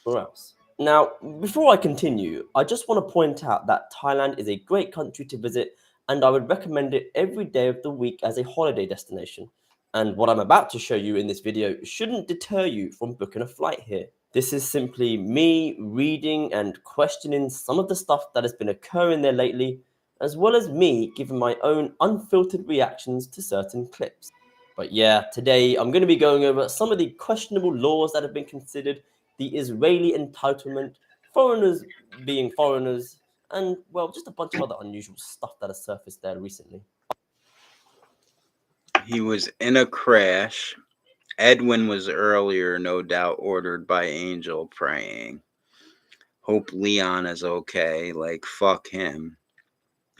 S15: Or else. Now, before I continue, I just want to point out that Thailand is a great country to visit, and I would recommend it every day of the week as a holiday destination. And what I'm about to show you in this video shouldn't deter you from booking a flight here. This is simply me reading and questioning some of the stuff that has been occurring there lately, as well as me giving my own unfiltered reactions to certain clips. But yeah, today I'm going to be going over some of the questionable laws that have been considered, the Israeli entitlement, foreigners being foreigners, and well, just a bunch of other unusual stuff that has surfaced there recently.
S1: He was in a crash. Edwin was earlier, no doubt, ordered by Angel praying. Hope Leon is okay. Like, fuck him.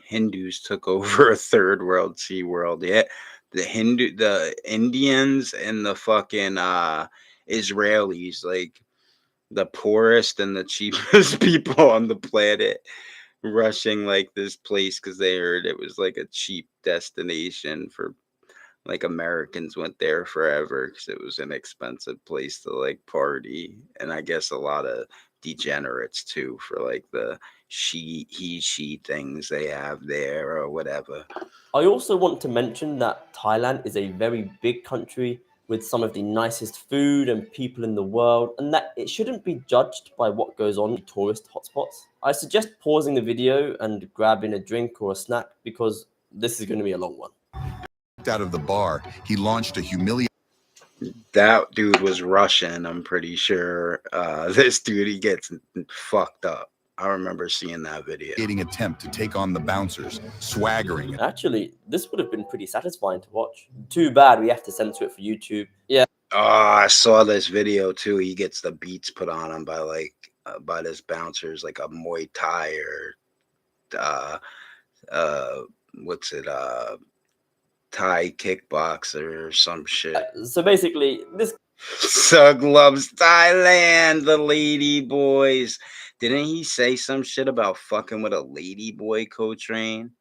S1: Hindus took over a third world Sea World. Yeah, the Indians and the fucking Israelis, like the poorest and the cheapest people on the planet, rushing like this place because they heard it was like a cheap destination for, like, Americans went there forever because it was an expensive place to like party, and I guess a lot of degenerates too for like the she things they have there or whatever.
S15: I also want to mention that Thailand is a very big country with some of the nicest food and people in the world, and that it shouldn't be judged by what goes on in tourist hotspots. I suggest pausing the video and grabbing a drink or a snack because this is going to be a long one.
S18: Out of the bar, he launched a humiliating.
S1: That dude was Russian, I'm pretty sure. This dude, he gets fucked up. I remember seeing that video.
S18: Attempt to take on the bouncers, swaggering.
S15: Actually, this would have been pretty satisfying to watch. Too bad we have to censor it for YouTube. Yeah.
S1: Oh, I saw this video too. He gets the beats put on him by like by this bouncers, like a Muay Thai or what's it? Thai kickboxer or some shit.
S15: So basically, this
S1: Sug loves Thailand, the lady boys. Didn't he say some shit about fucking with a lady boy, Co-Train?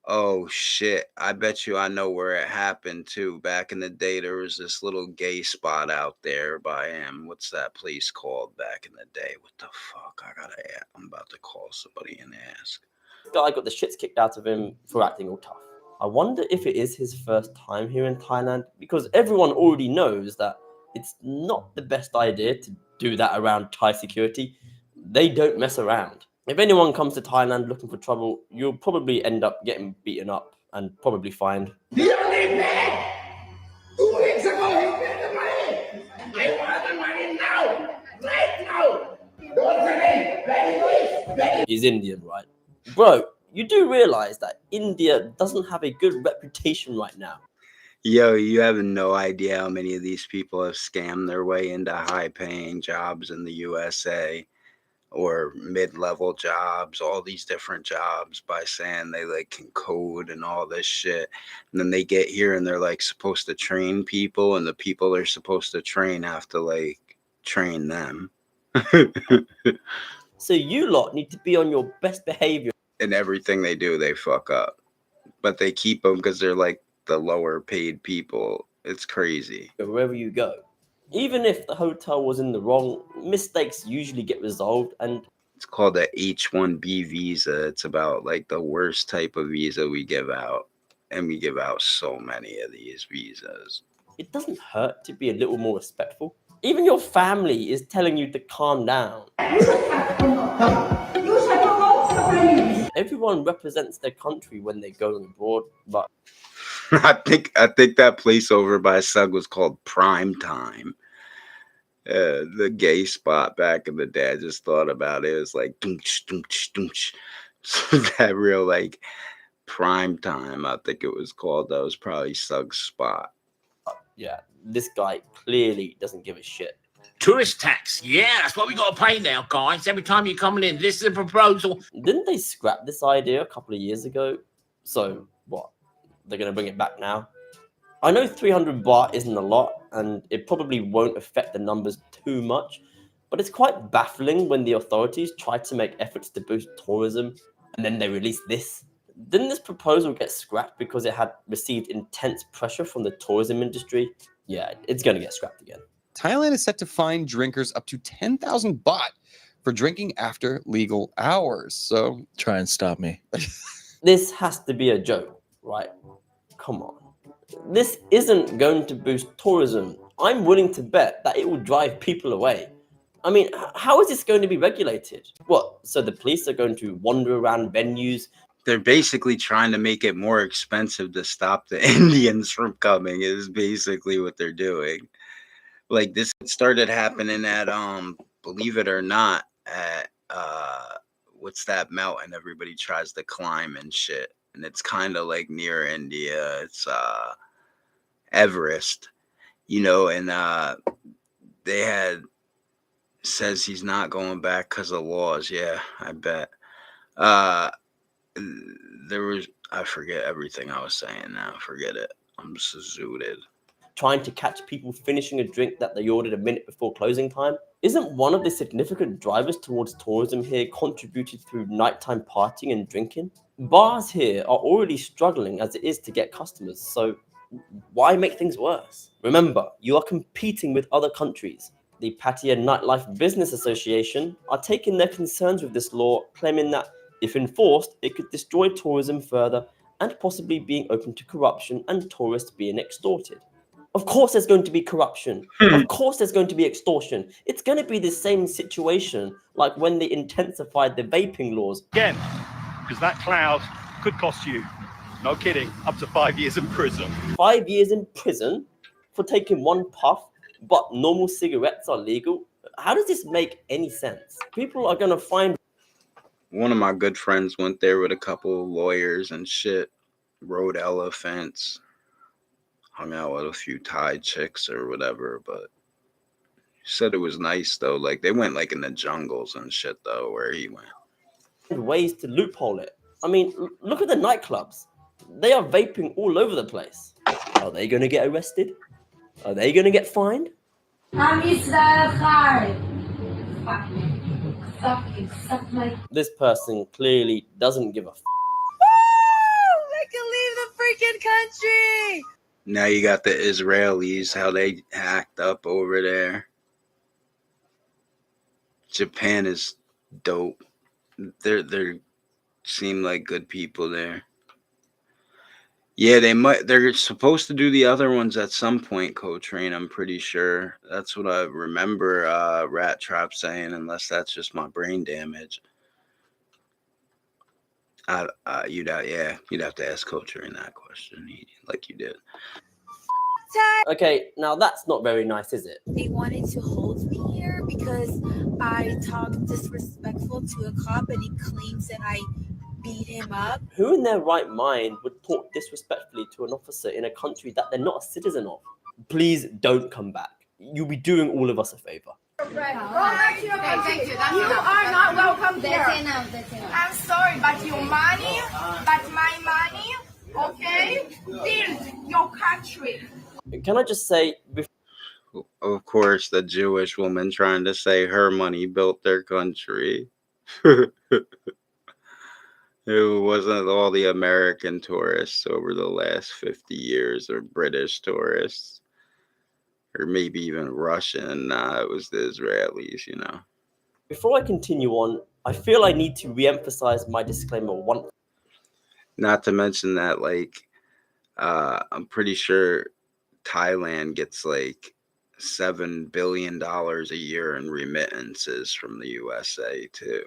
S1: Oh shit, I bet you I know where it happened too. Back in the day, there was this little gay spot out there by him. What's that place called back in the day? What the fuck? I'm about to call somebody and ask.
S15: guy got the shits kicked out of him for acting all tough. I wonder if it is his first time here in Thailand, because everyone already knows that it's not the best idea to do that around Thai security. They don't mess around. If anyone comes to Thailand looking for trouble, you'll probably end up getting beaten up and probably fined.
S17: You don't need me! 2 weeks ago, he paid the money! I want the money now! Right now!
S15: He's Indian, right? Bro, you do realize that India doesn't have a good reputation right now.
S1: Yo, you have no idea how many of these people have scammed their way into high-paying jobs in the USA or mid-level jobs, all these different jobs by saying they like can code and all this shit. And then they get here and they're like supposed to train people, and the people they're supposed to train have to like train them.
S15: So you lot need to be on your best behavior.
S1: And everything they do, they fuck up. But they keep them because they're like the lower paid people. It's crazy.
S15: Wherever you go. Even if the hotel was in the wrong, mistakes usually get resolved, and
S1: it's called a H-1B visa. It's about like the worst type of visa we give out. And we give out so many of these visas.
S15: It doesn't hurt to be a little more respectful. Even your family is telling you to calm down. Everyone represents their country when they go abroad, but
S1: I think that place over by Sug was called Prime Time. The gay spot back in the day. I just thought about it. It was like doonch, doonch, doonch. So that real like Prime Time, I think it was called. That was probably Sug's spot.
S15: Yeah, this guy clearly doesn't give a shit.
S19: Tourist tax. Yeah, that's what we got to pay now, guys. Every time you're coming in, this is a proposal.
S15: Didn't they scrap this idea a couple of years ago? So what? They're going to bring it back now? I know 300 baht isn't a lot, and it probably won't affect the numbers too much, but it's quite baffling when the authorities try to make efforts to boost tourism, and then they release this. Didn't this proposal get scrapped because it had received intense pressure from the tourism industry? Yeah, it's going to get scrapped again.
S16: Thailand is set to fine drinkers up to 10,000 baht for drinking after legal hours. So
S20: try and stop me.
S15: This has to be a joke, right? Come on. This isn't going to boost tourism. I'm willing to bet that it will drive people away. I mean, how is this going to be regulated? What, so the police are going to wander around venues?
S1: They're basically trying to make it more expensive to stop the Indians from coming, is basically what they're doing. Like this started happening at believe it or not, at what's that mountain everybody tries to climb and shit, and it's kind of like near India. It's Everest, you know, and they had says he's not going back because of laws. Yeah, I bet. There was, I forget everything I was saying now. Forget it. I'm so zooted.
S15: Trying to catch people finishing a drink that they ordered a minute before closing time? Isn't one of the significant drivers towards tourism here contributed through nighttime partying and drinking? Bars here are already struggling as it is to get customers, so why make things worse? Remember, you are competing with other countries. The Pattaya Nightlife Business Association are taking their concerns with this law, claiming that if enforced, it could destroy tourism further and possibly being open to corruption and tourists being extorted. Of course there's going to be corruption. Of course there's going to be extortion. It's going to be the same situation like when they intensified the vaping laws.
S21: Again, because that cloud could cost you, no kidding, up to 5 years in prison.
S15: 5 years in prison for taking one puff, but normal cigarettes are legal? How does this make any sense? People are going to find...
S1: One of my good friends went there with a couple of lawyers and shit, rode elephants, hung out with a few Thai chicks or whatever, but he said it was nice though. Like they went like in the jungles and shit though, where he went.
S15: Ways to loophole it. I mean, look at the nightclubs. They are vaping all over the place. Are they going to get arrested? Are they going to get fined? This person clearly doesn't give a f***.
S17: They can leave the freaking country!
S1: Now you got the Israelis, how they act up over there. Japan is dope. They seem like good people there. Yeah, they might. They're supposed to do the other ones at some point, Co-Train. I'm pretty sure. That's what I remember Rat Trap saying, unless that's just my brain damage. You'd have to ask Co-Train that question, like you did.
S15: Okay, now that's not very nice, is it?
S20: They wanted to hold me here because I talked disrespectful to a cop and he claims that I beat him up.
S15: Who in their right mind would talk disrespectfully to an officer in a country that they're not a citizen of? Please don't come back. You'll be doing all of us a favor.
S20: Go back to your country. Thank you. You are not welcome here. That's enough. I'm sorry, but your money, but my money, okay? Build your country.
S15: Can I just say,
S1: Of course, the Jewish woman trying to say her money built their country. It wasn't all the American tourists over the last 50 years or British tourists or maybe even Russian. Nah, it was the Israelis, you know.
S15: Before I continue on, I feel I need to re-emphasize my disclaimer once.
S1: Not to mention that, like, I'm pretty sure Thailand gets like $7 billion a year in remittances from the USA too.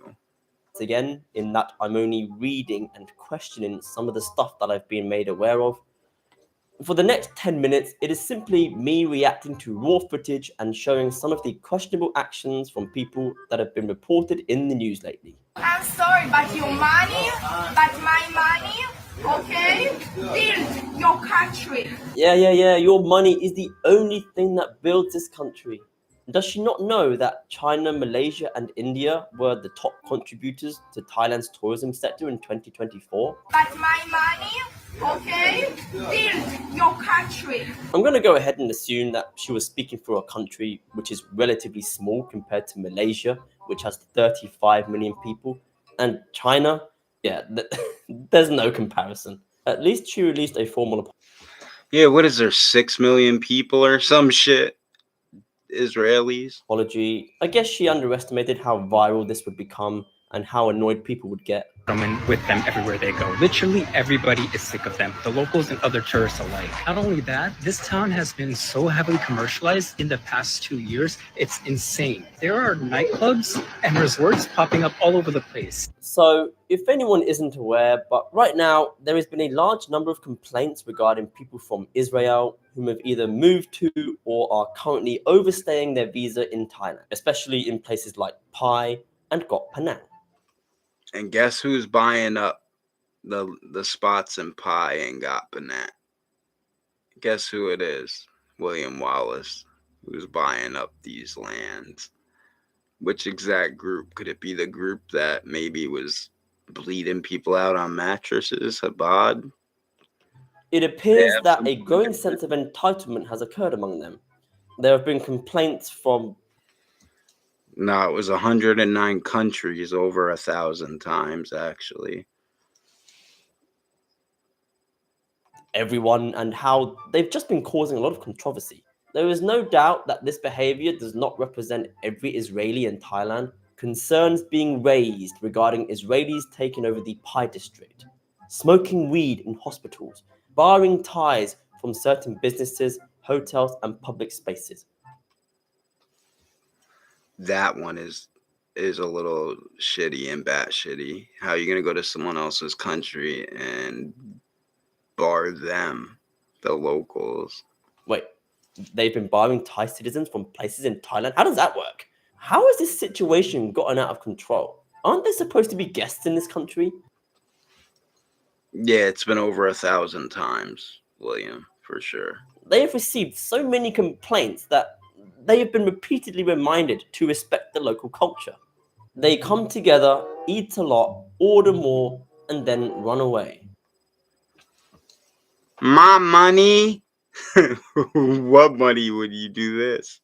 S15: Again, in that I'm only reading and questioning some of the stuff that I've been made aware of. For the next 10 minutes, it is simply me reacting to raw footage and showing some of the questionable actions from people that have been reported in the news lately.
S20: I'm sorry, but your money, but my money, okay? Build your country.
S15: Yeah. Your money is the only thing that builds this country. Does she not know that China, Malaysia, and India were the top contributors to Thailand's tourism sector in 2024?
S20: But my money, okay? Build your country.
S15: I'm going to go ahead and assume that she was speaking for a country which is relatively small compared to Malaysia, which has 35 million people, and China, there's no comparison. At least she released a formal apology.
S1: Yeah, what is there, 6 million people or some shit? Israelis.
S15: Apology. I guess she underestimated how viral this would become and how annoyed people would get.
S22: Coming with them everywhere they go. Literally everybody is sick of them, the locals and other tourists alike. Not only that, this town has been so heavily commercialized in the past 2 years, it's insane. There are nightclubs and resorts popping up all over the place.
S15: So, if anyone isn't aware, but right now there has been a large number of complaints regarding people from Israel whom have either moved to or are currently overstaying their visa in Thailand, especially in places like Pai and Koh Phangan.
S1: And guess who's buying up the spots in Pai and Koh Phangan? Guess who it is? William Wallace, who's buying up these lands. Which exact group? Could it be the group that maybe was bleeding people out on mattresses, Chabad?
S15: It appears that a growing sense of entitlement has occurred among them. There have been complaints from...
S1: No, it was 109 countries, over 1,000 times, actually.
S15: Everyone, and how they've just been causing a lot of controversy. There is no doubt that this behavior does not represent every Israeli in Thailand. Concerns being raised regarding Israelis taking over the Pai district, smoking weed in hospitals, barring Thais from certain businesses, hotels, and public spaces.
S1: That one is a little shitty and bat shitty. How are you gonna go to someone else's country and bar them, the locals?
S15: Wait, they've been barring Thai citizens from places in Thailand? How does that work? How has this situation gotten out of control? Aren't they supposed to be guests in this country?
S1: Yeah, it's been over 1,000 times, William, for sure.
S15: They have received so many complaints that they have been repeatedly reminded to respect the local culture. They come together, eat a lot, order more, and then run away.
S1: My money? What money would you do this?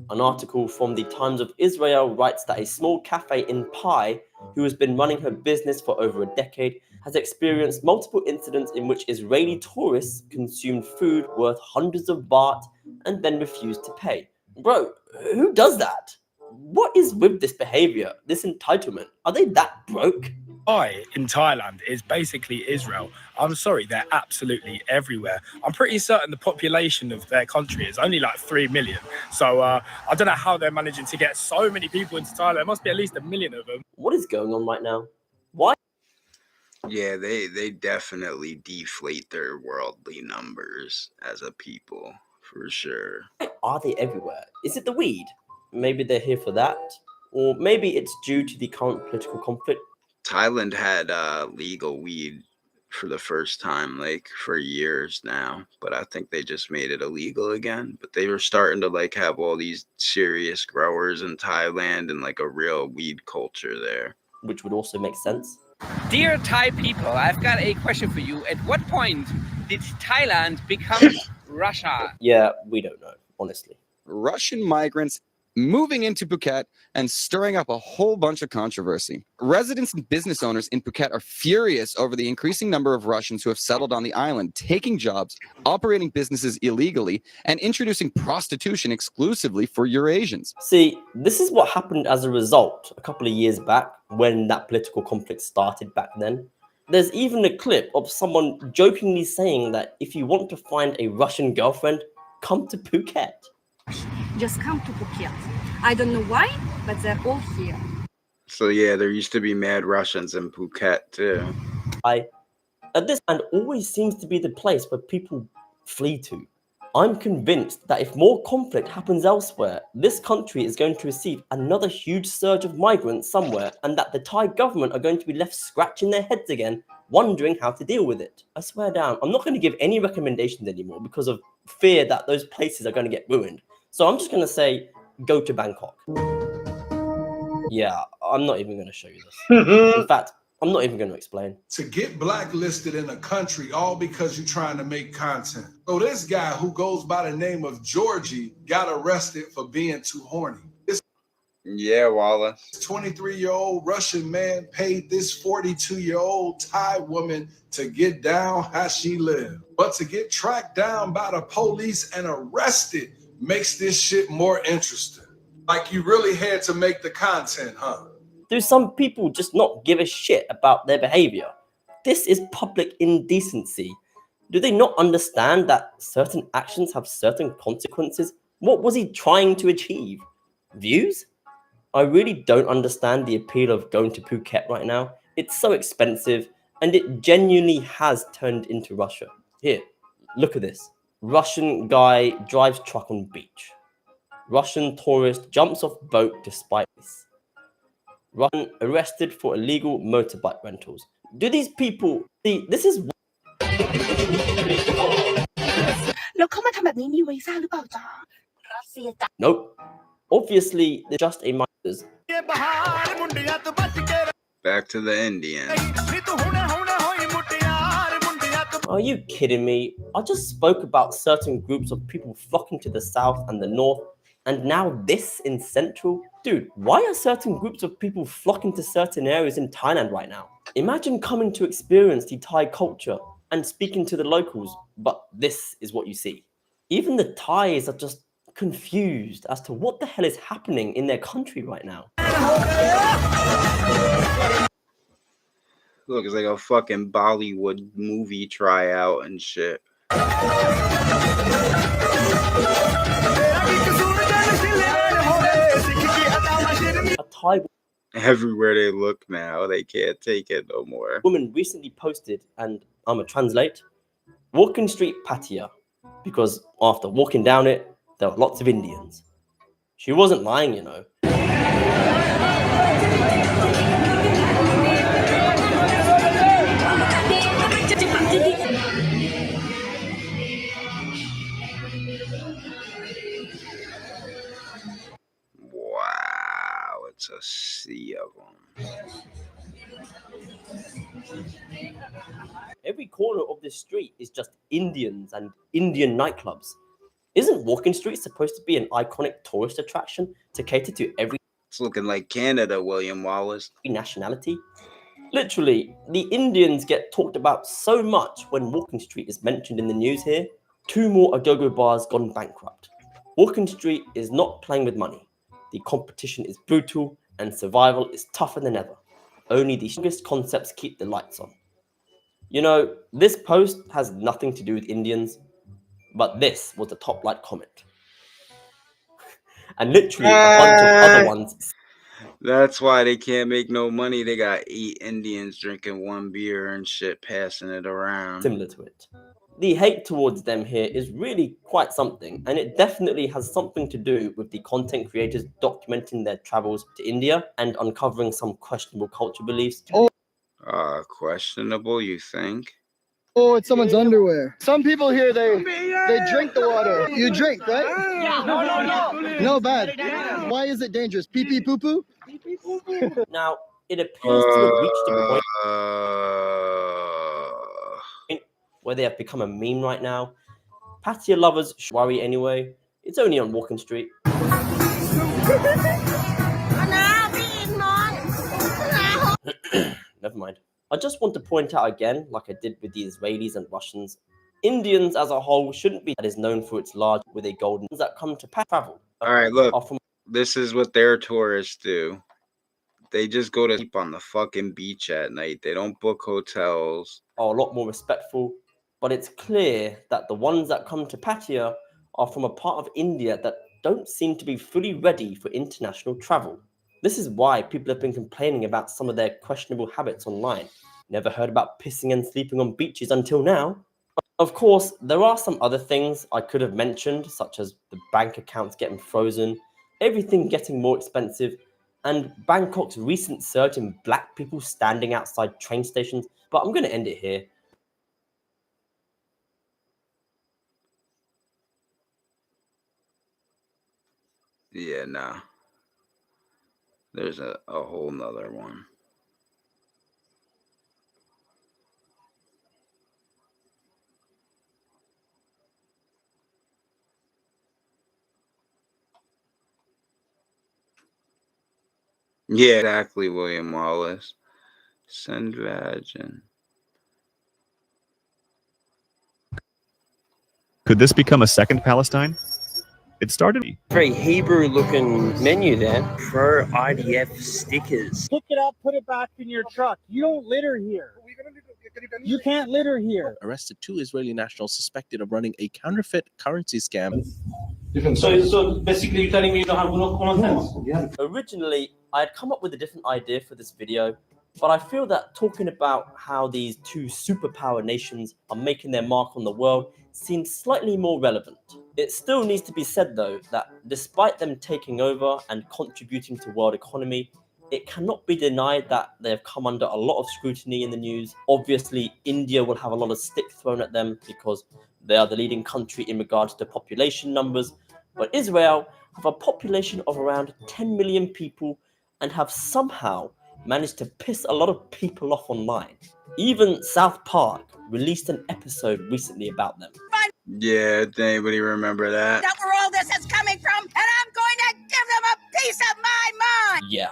S15: An article from the Times of Israel writes that a small cafe in Pai, who has been running her business for over a decade, has experienced multiple incidents in which Israeli tourists consumed food worth hundreds of baht and then refused to pay. Bro, who does that? What is with this behavior, this entitlement? Are they that broke?
S2: in Thailand is basically Israel. I'm sorry, they're absolutely everywhere. I'm pretty certain the population of their country is only like 3 million. So I don't know how they're managing to get so many people into Thailand. There must be at least 1 million of them.
S15: What is going on right now? Why?
S1: Yeah, they definitely deflate their worldly numbers as a people, for sure.
S15: Why are they everywhere? Is it the weed? Maybe they're here for that. Or maybe it's due to the current political conflict.
S1: Thailand had legal weed for the first time, like, for years now, but I think they just made it illegal again. But they were starting to like have all these serious growers in Thailand and like a real weed culture there,
S15: which would also make sense.
S5: Dear Thai people, I've got a question for you. At what point did Thailand become Russia?
S15: Yeah, we don't know, honestly.
S16: Russian migrants moving into Phuket and stirring up a whole bunch of controversy. Residents and business owners in Phuket are furious over the increasing number of Russians who have settled on the island, taking jobs, operating businesses illegally, and introducing prostitution exclusively for Eurasians.
S15: See, this is what happened as a result a couple of years back when that political conflict started back then. There's even a clip of someone jokingly saying that if you want to find a Russian girlfriend, come to Phuket.
S23: Just come to Phuket. I don't know why, but they're all here.
S1: So yeah, there used to be mad Russians in Phuket too.
S15: This land always seems to be the place where people flee to. I'm convinced that if more conflict happens elsewhere, this country is going to receive another huge surge of migrants somewhere, and that the Thai government are going to be left scratching their heads again, wondering how to deal with it. I swear down, I'm not going to give any recommendations anymore because of fear that those places are going to get ruined. So I'm just going to say, go to Bangkok. Yeah, I'm not even going to show you this. In fact, I'm not even going to explain.
S24: To get blacklisted in a country all because you're trying to make content. So this guy who goes by the name of Georgie got arrested for being too horny. This
S1: Yeah, Wallace.
S24: 23-year-old Russian man paid this 42-year-old Thai woman to get down how she lived. But to get tracked down by the police and arrested makes this shit more interesting. Like you really had to make the content, huh?
S15: Do some people just not give a shit about their behavior? This is public indecency. Do they not understand that certain actions have certain consequences? What was he trying to achieve? Views? I really don't understand the appeal of going to Phuket right now. It's so expensive, and it genuinely has turned into Russia. Here, look at this. Russian guy drives truck on beach. Russian tourist jumps off boat despite this. Russian arrested for illegal motorbike rentals. Do these people see? This is. Nope. Obviously, they're just a minors.
S1: Back to the Indian.
S15: Are you kidding me? I just spoke about certain groups of people flocking to the south and the north, and now this in central? Dude, why are certain groups of people flocking to certain areas in Thailand right now? Imagine coming to experience the Thai culture and speaking to the locals, but this is what you see. Even the Thais are just confused as to what the hell is happening in their country right now.
S1: Look, it's like a fucking Bollywood movie tryout and shit. Everywhere they look now, they can't take it no more.
S15: Woman recently posted, and I'm gonna translate, Walking Street Pattaya, because after walking down it, there were lots of Indians. She wasn't lying, you know.
S1: Wow, it's a sea of them.
S15: Every corner of this street is just Indians and Indian nightclubs. Isn't Walking Street supposed to be an iconic tourist attraction to cater to every...
S1: It's looking like Canada, William Wallace.
S15: ...nationality? Literally, the Indians get talked about so much when Walking Street is mentioned in the news here. 2 more Agogo bars gone bankrupt. Walking Street is not playing with money. The competition is brutal and survival is tougher than ever. Only the strongest concepts keep the lights on. You know, this post has nothing to do with Indians, but this was the top like comment. And literally a bunch of other ones.
S1: That's why they can't make no money. They got 8 Indians drinking 1 beer and shit, passing it around.
S15: Similar to it. The hate towards them here is really quite something, and it definitely has something to do with the content creators documenting their travels to India and uncovering some questionable culture beliefs.
S1: Questionable, you think?
S3: Oh, it's someone's underwear. Some people here, they drink the water. You drink, right?
S17: Yeah. No.
S3: No, bad. Why is it dangerous? Pee pee poo poo?
S15: Now, it appears to have reached a point where they have become a meme right now. Pattaya lovers should worry anyway. It's only on Walking Street. Never mind. I just want to point out again, like I did with the Israelis and Russians, Indians as a whole shouldn't be that is known for its large with a golden that come to travel.
S1: All right, look, this is what their tourists do. They just go to sleep on the fucking beach at night. They don't book hotels.
S15: Are a lot more respectful, but it's clear that the ones that come to Pattaya are from a part of India that don't seem to be fully ready for international travel. This is why people have been complaining about some of their questionable habits online. Never heard about pissing and sleeping on beaches until now. Of course, there are some other things I could have mentioned, such as the bank accounts getting frozen, everything getting more expensive, and Bangkok's recent surge in black people standing outside train stations, but I'm going to end it here.
S1: Yeah, nah. There's a whole nother one. Yeah, exactly, William Wallace. Send Vagin.
S6: Could this become a second Palestine? It started.
S15: Very Hebrew looking menu there. Pro IDF stickers.
S7: Pick it up, put it back in your truck. You don't litter here. You can't litter here.
S8: Arrested 2 Israeli nationals suspected of running a counterfeit currency scam.
S7: So basically you're telling me you don't have no common sense?
S15: Originally, I had come up with a different idea for this video, but I feel that talking about how these 2 superpower nations are making their mark on the world seems slightly more relevant. It still needs to be said though that despite them taking over and contributing to world economy, it cannot be denied that they have come under a lot of scrutiny in the news. Obviously, India will have a lot of stick thrown at them because they are the leading country in regards to population numbers, but Israel have a population of around 10 million people and have somehow managed to piss a lot of people off online. Even South Park released an episode recently about them.
S1: Yeah, did anybody remember that?
S17: That's where all this is coming from, and I'm going to give them a piece of my mind.
S15: Yeah,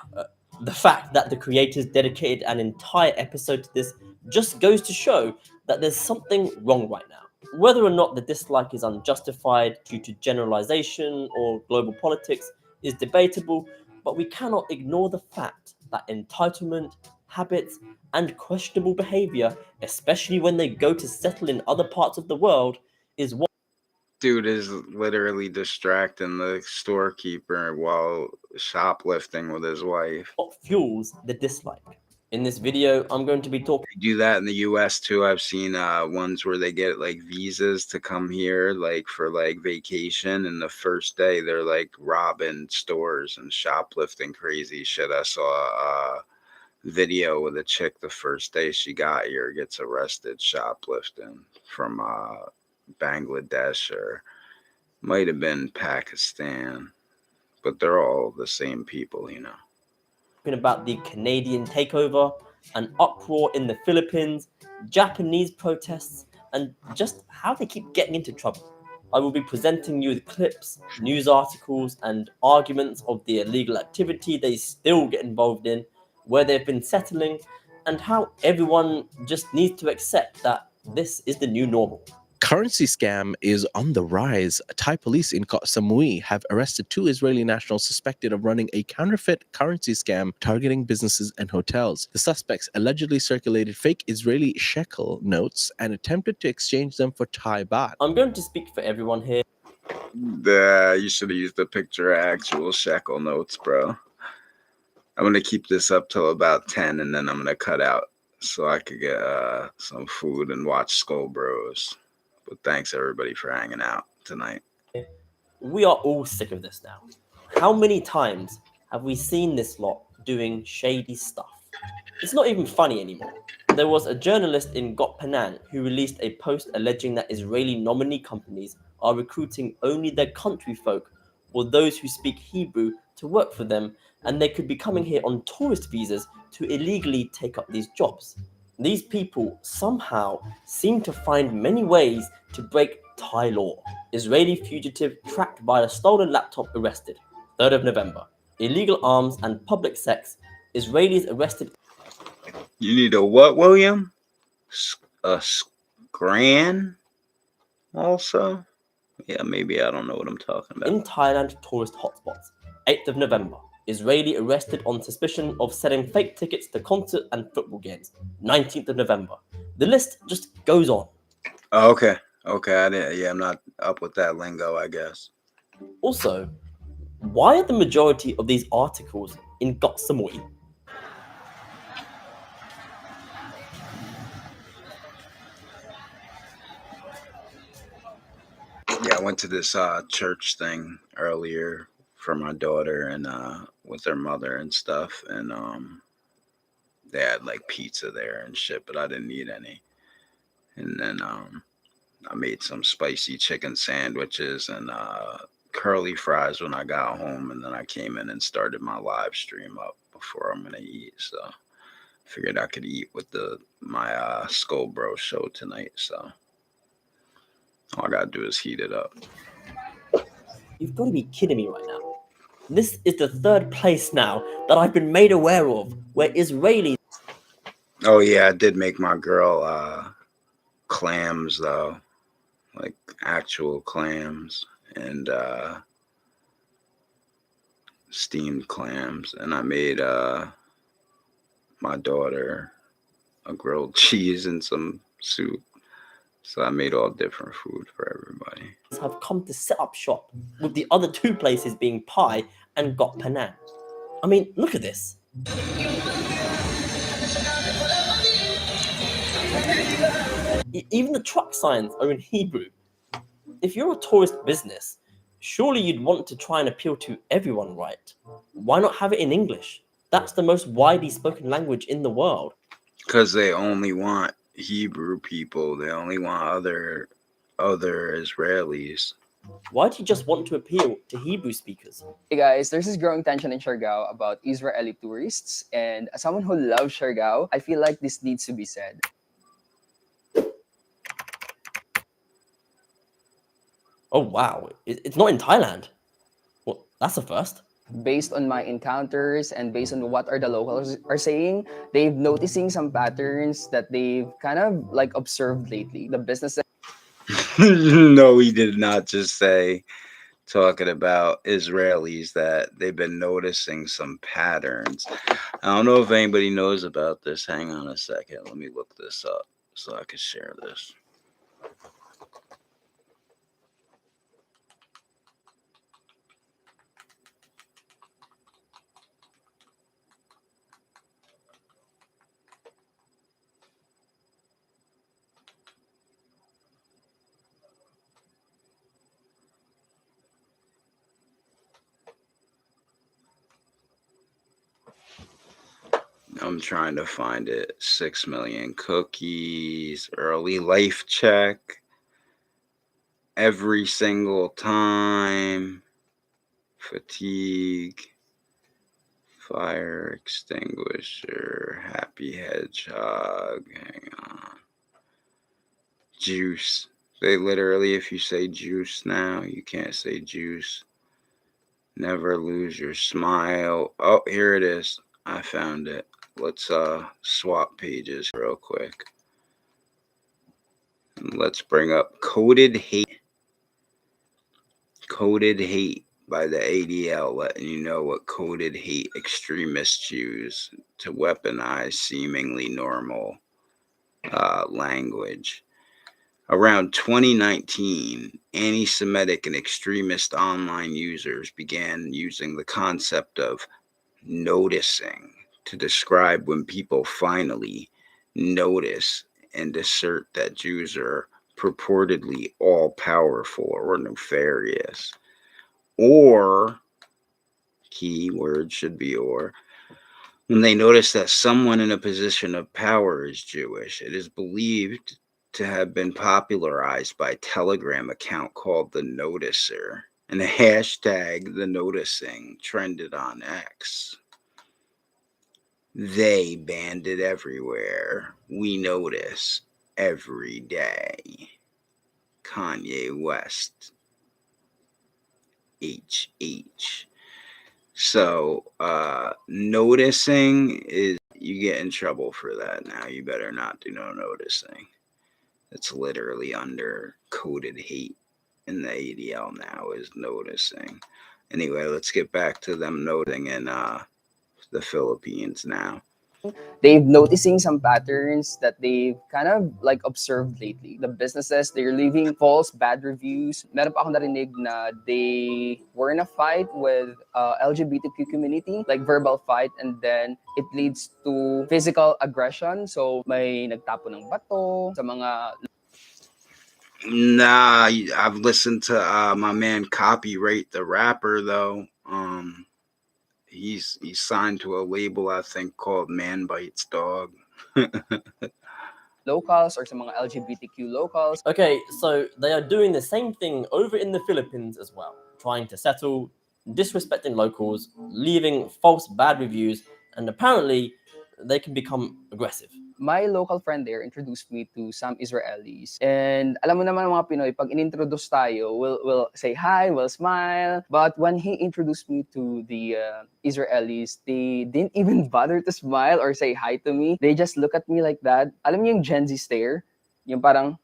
S15: the fact that the creators dedicated an entire episode to this just goes to show that there's something wrong right now. Whether or not the dislike is unjustified due to generalization or global politics is debatable, but we cannot ignore the fact that entitlement, habits, and questionable behavior, especially when they go to settle in other parts of the world, is what
S1: Dude is literally distracting the storekeeper while shoplifting with his wife.
S15: fuels the dislike. In this video, I'm going to be talking.
S1: They do that in the US too. I've seen ones where they get like visas to come here like for like vacation, and the first day they're like robbing stores and shoplifting crazy shit. I saw a video with a chick the first day she got here gets arrested shoplifting from Bangladesh, or might have been Pakistan, but they're all the same people, you know.
S15: About the Canadian takeover, an uproar in the Philippines, Japanese protests, and just how they keep getting into trouble. I will be presenting you with clips, news articles, and arguments of the illegal activity they still get involved in, where they've been settling, and how everyone just needs to accept that this is the new normal.
S8: currency scam is on the rise. Thai police in Koh Samui have arrested 2 Israeli nationals suspected of running a counterfeit currency scam targeting businesses and hotels. The suspects allegedly circulated fake Israeli shekel notes and attempted to exchange them for Thai baht.
S15: I'm going to speak for everyone here.
S1: You should have used the picture of actual shekel notes, bro. I'm gonna keep this up till about 10, and then I'm gonna cut out so I could get some food and watch Skull Bros. But thanks everybody for hanging out tonight.
S15: We are all sick of this now. How many times have we seen this lot doing shady stuff? It's not even funny anymore. There was a journalist in Got Penang who released a post alleging that Israeli nominee companies are recruiting only their country folk or those who speak Hebrew to work for them, and they could be coming here on tourist visas to illegally take up these jobs. These people somehow seem to find many ways to break Thai law. Israeli fugitive tracked by a stolen laptop arrested. 3rd of November. Illegal arms and public sex. Israelis arrested.
S1: You need a what, William? A scran? Also? Yeah, maybe I don't know what I'm talking about.
S15: In Thailand tourist hotspots. 8th of November. Israeli arrested on suspicion of selling fake tickets to concert and football games. 19th of November. The list just goes on.
S1: Oh, okay. Okay, I'm not up with that lingo, I guess.
S15: Also, why are the majority of these articles in Koh Samui?
S1: Yeah, I went to this church thing earlier for my daughter and with her mother and stuff, and they had like pizza there and shit, but I didn't eat any. And then I made some spicy chicken sandwiches and curly fries when I got home, and then I came in and started my live stream up before I'm gonna eat. So I figured I could eat with my Skull Bro show tonight. So all I gotta do is heat it up.
S15: You've got to be kidding me right now. This is the 3rd place now that I've been made aware of where Israelis.
S1: Oh yeah, I did make my girl clams though, like actual clams and steamed clams, and I made my daughter a grilled cheese and some soup. So I made all different food for everybody.
S15: Have come to set up shop, with the other 2 places being Pai and Got Penang. I mean, look at this. Even the truck signs are in Hebrew. If you're a tourist business, surely you'd want to try and appeal to everyone, right? Why not have it in English? That's the most widely spoken language in the world.
S1: Because they only want Hebrew people. They only want other Israelis.
S15: Why do you just want to appeal to Hebrew speakers?
S4: Hey guys, there's this growing tension in Siargao about Israeli tourists, and as someone who loves Siargao, I feel like this needs to be said.
S15: Oh wow, it's not in Thailand. Well, that's a first.
S4: Based on my encounters and based on what the locals are saying, they've noticing some patterns that they've kind of like observed lately. The business.
S1: No, he did not just say, talking about Israelis, that they've been noticing some patterns. I don't know if anybody knows about this. Hang on a second. Let me look this up so I can share this. I'm trying to find it. 6 million cookies, early life check, every single time, fatigue, fire extinguisher, happy hedgehog, hang on, juice. They literally, if you say juice now, you can't say juice. Never lose your smile. Oh, here it is. I found it. Let's swap pages real quick. Let's bring up Coded Hate. Coded Hate by the ADL, letting you know what coded hate extremists use to weaponize seemingly normal language. Around 2019, anti-Semitic and extremist online users began using the concept of noticing to describe when people finally notice and assert that Jews are purportedly all-powerful or nefarious. Or, keyword should be or, when they notice that someone in a position of power is Jewish. It is believed to have been popularized by a Telegram account called The Noticer, and the hashtag The Noticing trended on X. They banned it everywhere. We notice every day. Kanye West. HH. So noticing is, you get in trouble for that now. You better not do no noticing. It's literally under coded hate in the ADL now is noticing. Anyway, let's get back to them noting in the Philippines now.
S4: They've noticing some patterns that they've kind of like observed lately. The businesses, they're leaving false bad reviews. Meron pa akong narinig na they were in a fight with LGBTQ community, like verbal fight, and then it leads to physical aggression. So may nagtapo ng bato sa mga...
S1: Nah, I've listened to my man Copyright the Rapper though. He's signed to a label, I think, called Man Bites Dog.
S4: Locals or sa mga LGBTQ locals.
S15: Okay, so they are doing the same thing over in the Philippines as well, trying to settle, disrespecting locals, leaving false bad reviews, and apparently they can become aggressive.
S4: My local friend there introduced me to some Israelis. And alam mo naman mga Pinoy, pag in-introduce tayo, we'll say hi, we'll smile. But when he introduced me to the Israelis, they didn't even bother to smile or say hi to me. They just look at me like that. Alam niyo yung Gen Z stare? Yung parang...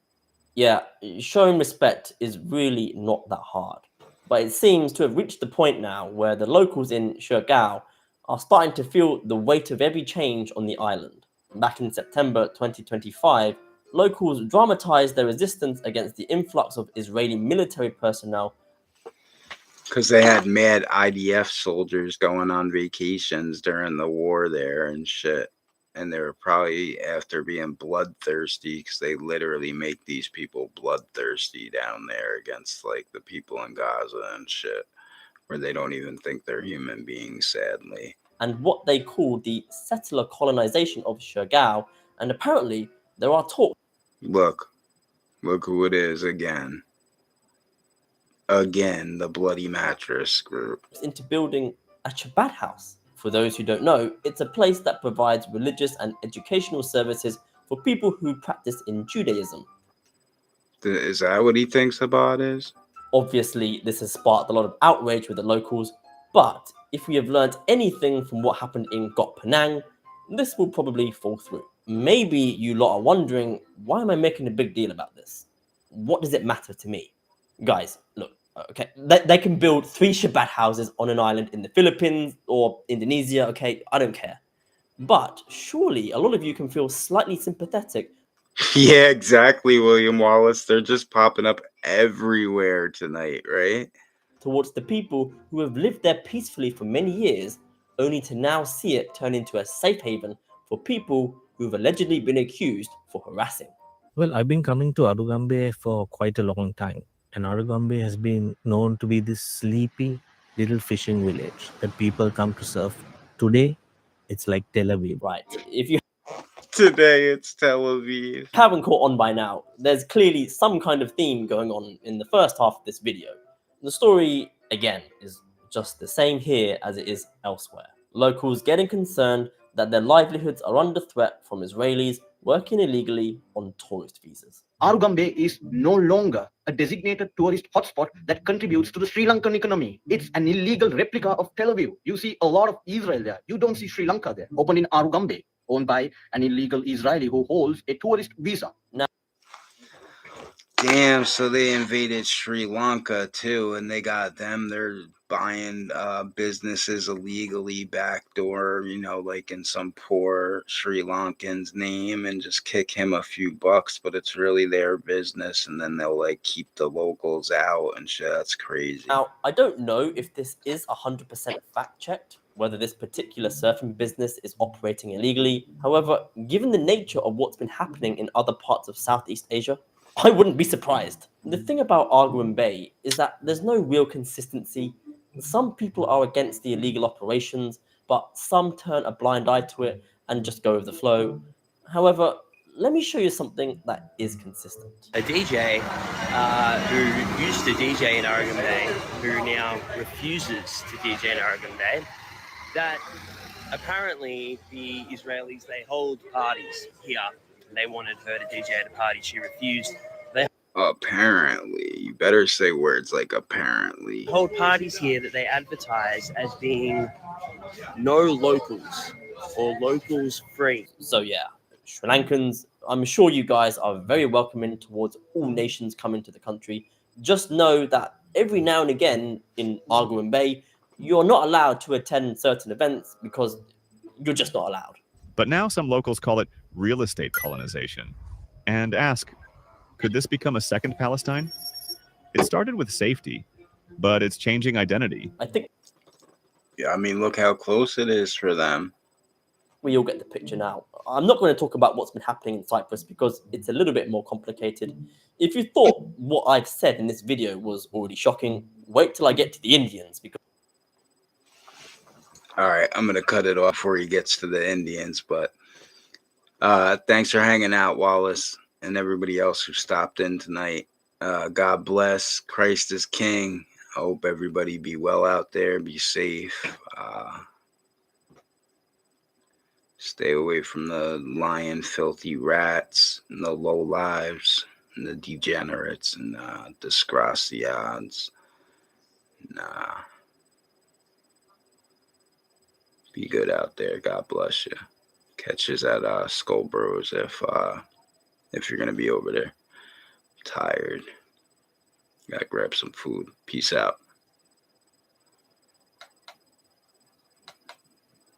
S15: Yeah, showing respect is really not that hard. But it seems to have reached the point now where the locals in Siargao are starting to feel the weight of every change on the island. Back in September 2025, locals dramatized their resistance against the influx of Israeli military personnel.
S1: Because they had mad IDF soldiers going on vacations during the war there and shit. And they were probably after being bloodthirsty, because they literally make these people bloodthirsty down there against like the people in Gaza and shit, where they don't even think they're human beings, sadly.
S15: And what they call the settler colonization of Siargao, and apparently there are talks.
S1: Look who it is again. Again, the Bloody Mattress group.
S15: Into building a Shabbat house. For those who don't know, it's a place that provides religious and educational services for people who practice in Judaism.
S1: Is that what he thinks Chabad is?
S15: Obviously, this has sparked a lot of outrage with the locals, but if we have learned anything from what happened in Got Penang, this will probably fall through. Maybe you lot are wondering, why am I making a big deal about this? What does it matter to me? Guys, look, okay, they can build 3 Shabbat houses on an island in the Philippines or Indonesia, okay, I don't care. But surely a lot of you can feel slightly sympathetic.
S1: Yeah, exactly, William Wallace. They're just popping up everywhere tonight, right?
S15: Towards the people who have lived there peacefully for many years, only to now see it turn into a safe haven for people who have allegedly been accused for harassing.
S9: Well, I've been coming to Arugambay for quite a long time, and Arugambay has been known to be this sleepy little fishing village that people come to surf. Today, it's like Tel Aviv.
S15: Right. If you
S1: Today it's Tel Aviv.
S15: Haven't caught on by now, there's clearly some kind of theme going on in the first half of this video. The story, again, is just the same here as it is elsewhere. Locals getting concerned that their livelihoods are under threat from Israelis working illegally on tourist visas.
S10: Arugambay is no longer a designated tourist hotspot that contributes to the Sri Lankan economy. It's an illegal replica of Tel Aviv. You see a lot of Israel there. You don't see Sri Lanka there. Opened in Arugambay, owned by an illegal Israeli who holds a tourist visa.
S15: Now,
S1: Damn, so they invaded Sri Lanka too, and they got them. They're buying businesses illegally, backdoor, like in some poor Sri Lankan's name, and just kick him a few bucks, but it's really their business, and then they'll like keep the locals out and shit. That's crazy.
S15: Now, I don't know if this is 100% fact checked, whether this particular surfing business is operating illegally. However, given the nature of what's been happening in other parts of Southeast Asia, I wouldn't be surprised. The thing about Arguin Bay is that there's no real consistency. Some people are against the illegal operations, but some turn a blind eye to it and just go with the flow. However, let me show you something that is consistent.
S11: A DJ who used to DJ in Arguin Bay, who now refuses to DJ in Arguin Bay, that apparently the Israelis, they hold parties here. They wanted her to DJ at a party. She refused. They
S1: Apparently. You better say words like apparently.
S11: hold parties here that they advertise as being no locals or locals free.
S15: So yeah, Sri Lankans, I'm sure you guys are very welcoming towards all nations coming to the country. Just know that every now and again in Arguin Bay, you're not allowed to attend certain events because you're just not allowed.
S6: But now some locals call it real estate colonization and ask, could this become a second Palestine? It started with safety, but it's changing identity.
S15: I think
S1: Yeah, I mean, look how close it is for them.
S15: we all get the picture now. I'm not going to talk about what's been happening in Cyprus because it's a little bit more complicated. If you thought what I've said in this video was already shocking, wait till I get to the Indians because
S1: All right, I'm gonna cut it off before he gets to the Indians, but thanks for hanging out, Wallace, and everybody else who stopped in tonight. God bless. Christ is King. I hope everybody be well out there, be safe. Stay away from the lying, filthy rats, and the low lives, and the degenerates, and disgraciads. Nah. Be good out there. God bless you. Catch us at Skull Bros if you're gonna be over there. Tired. Gotta grab some food. Peace out.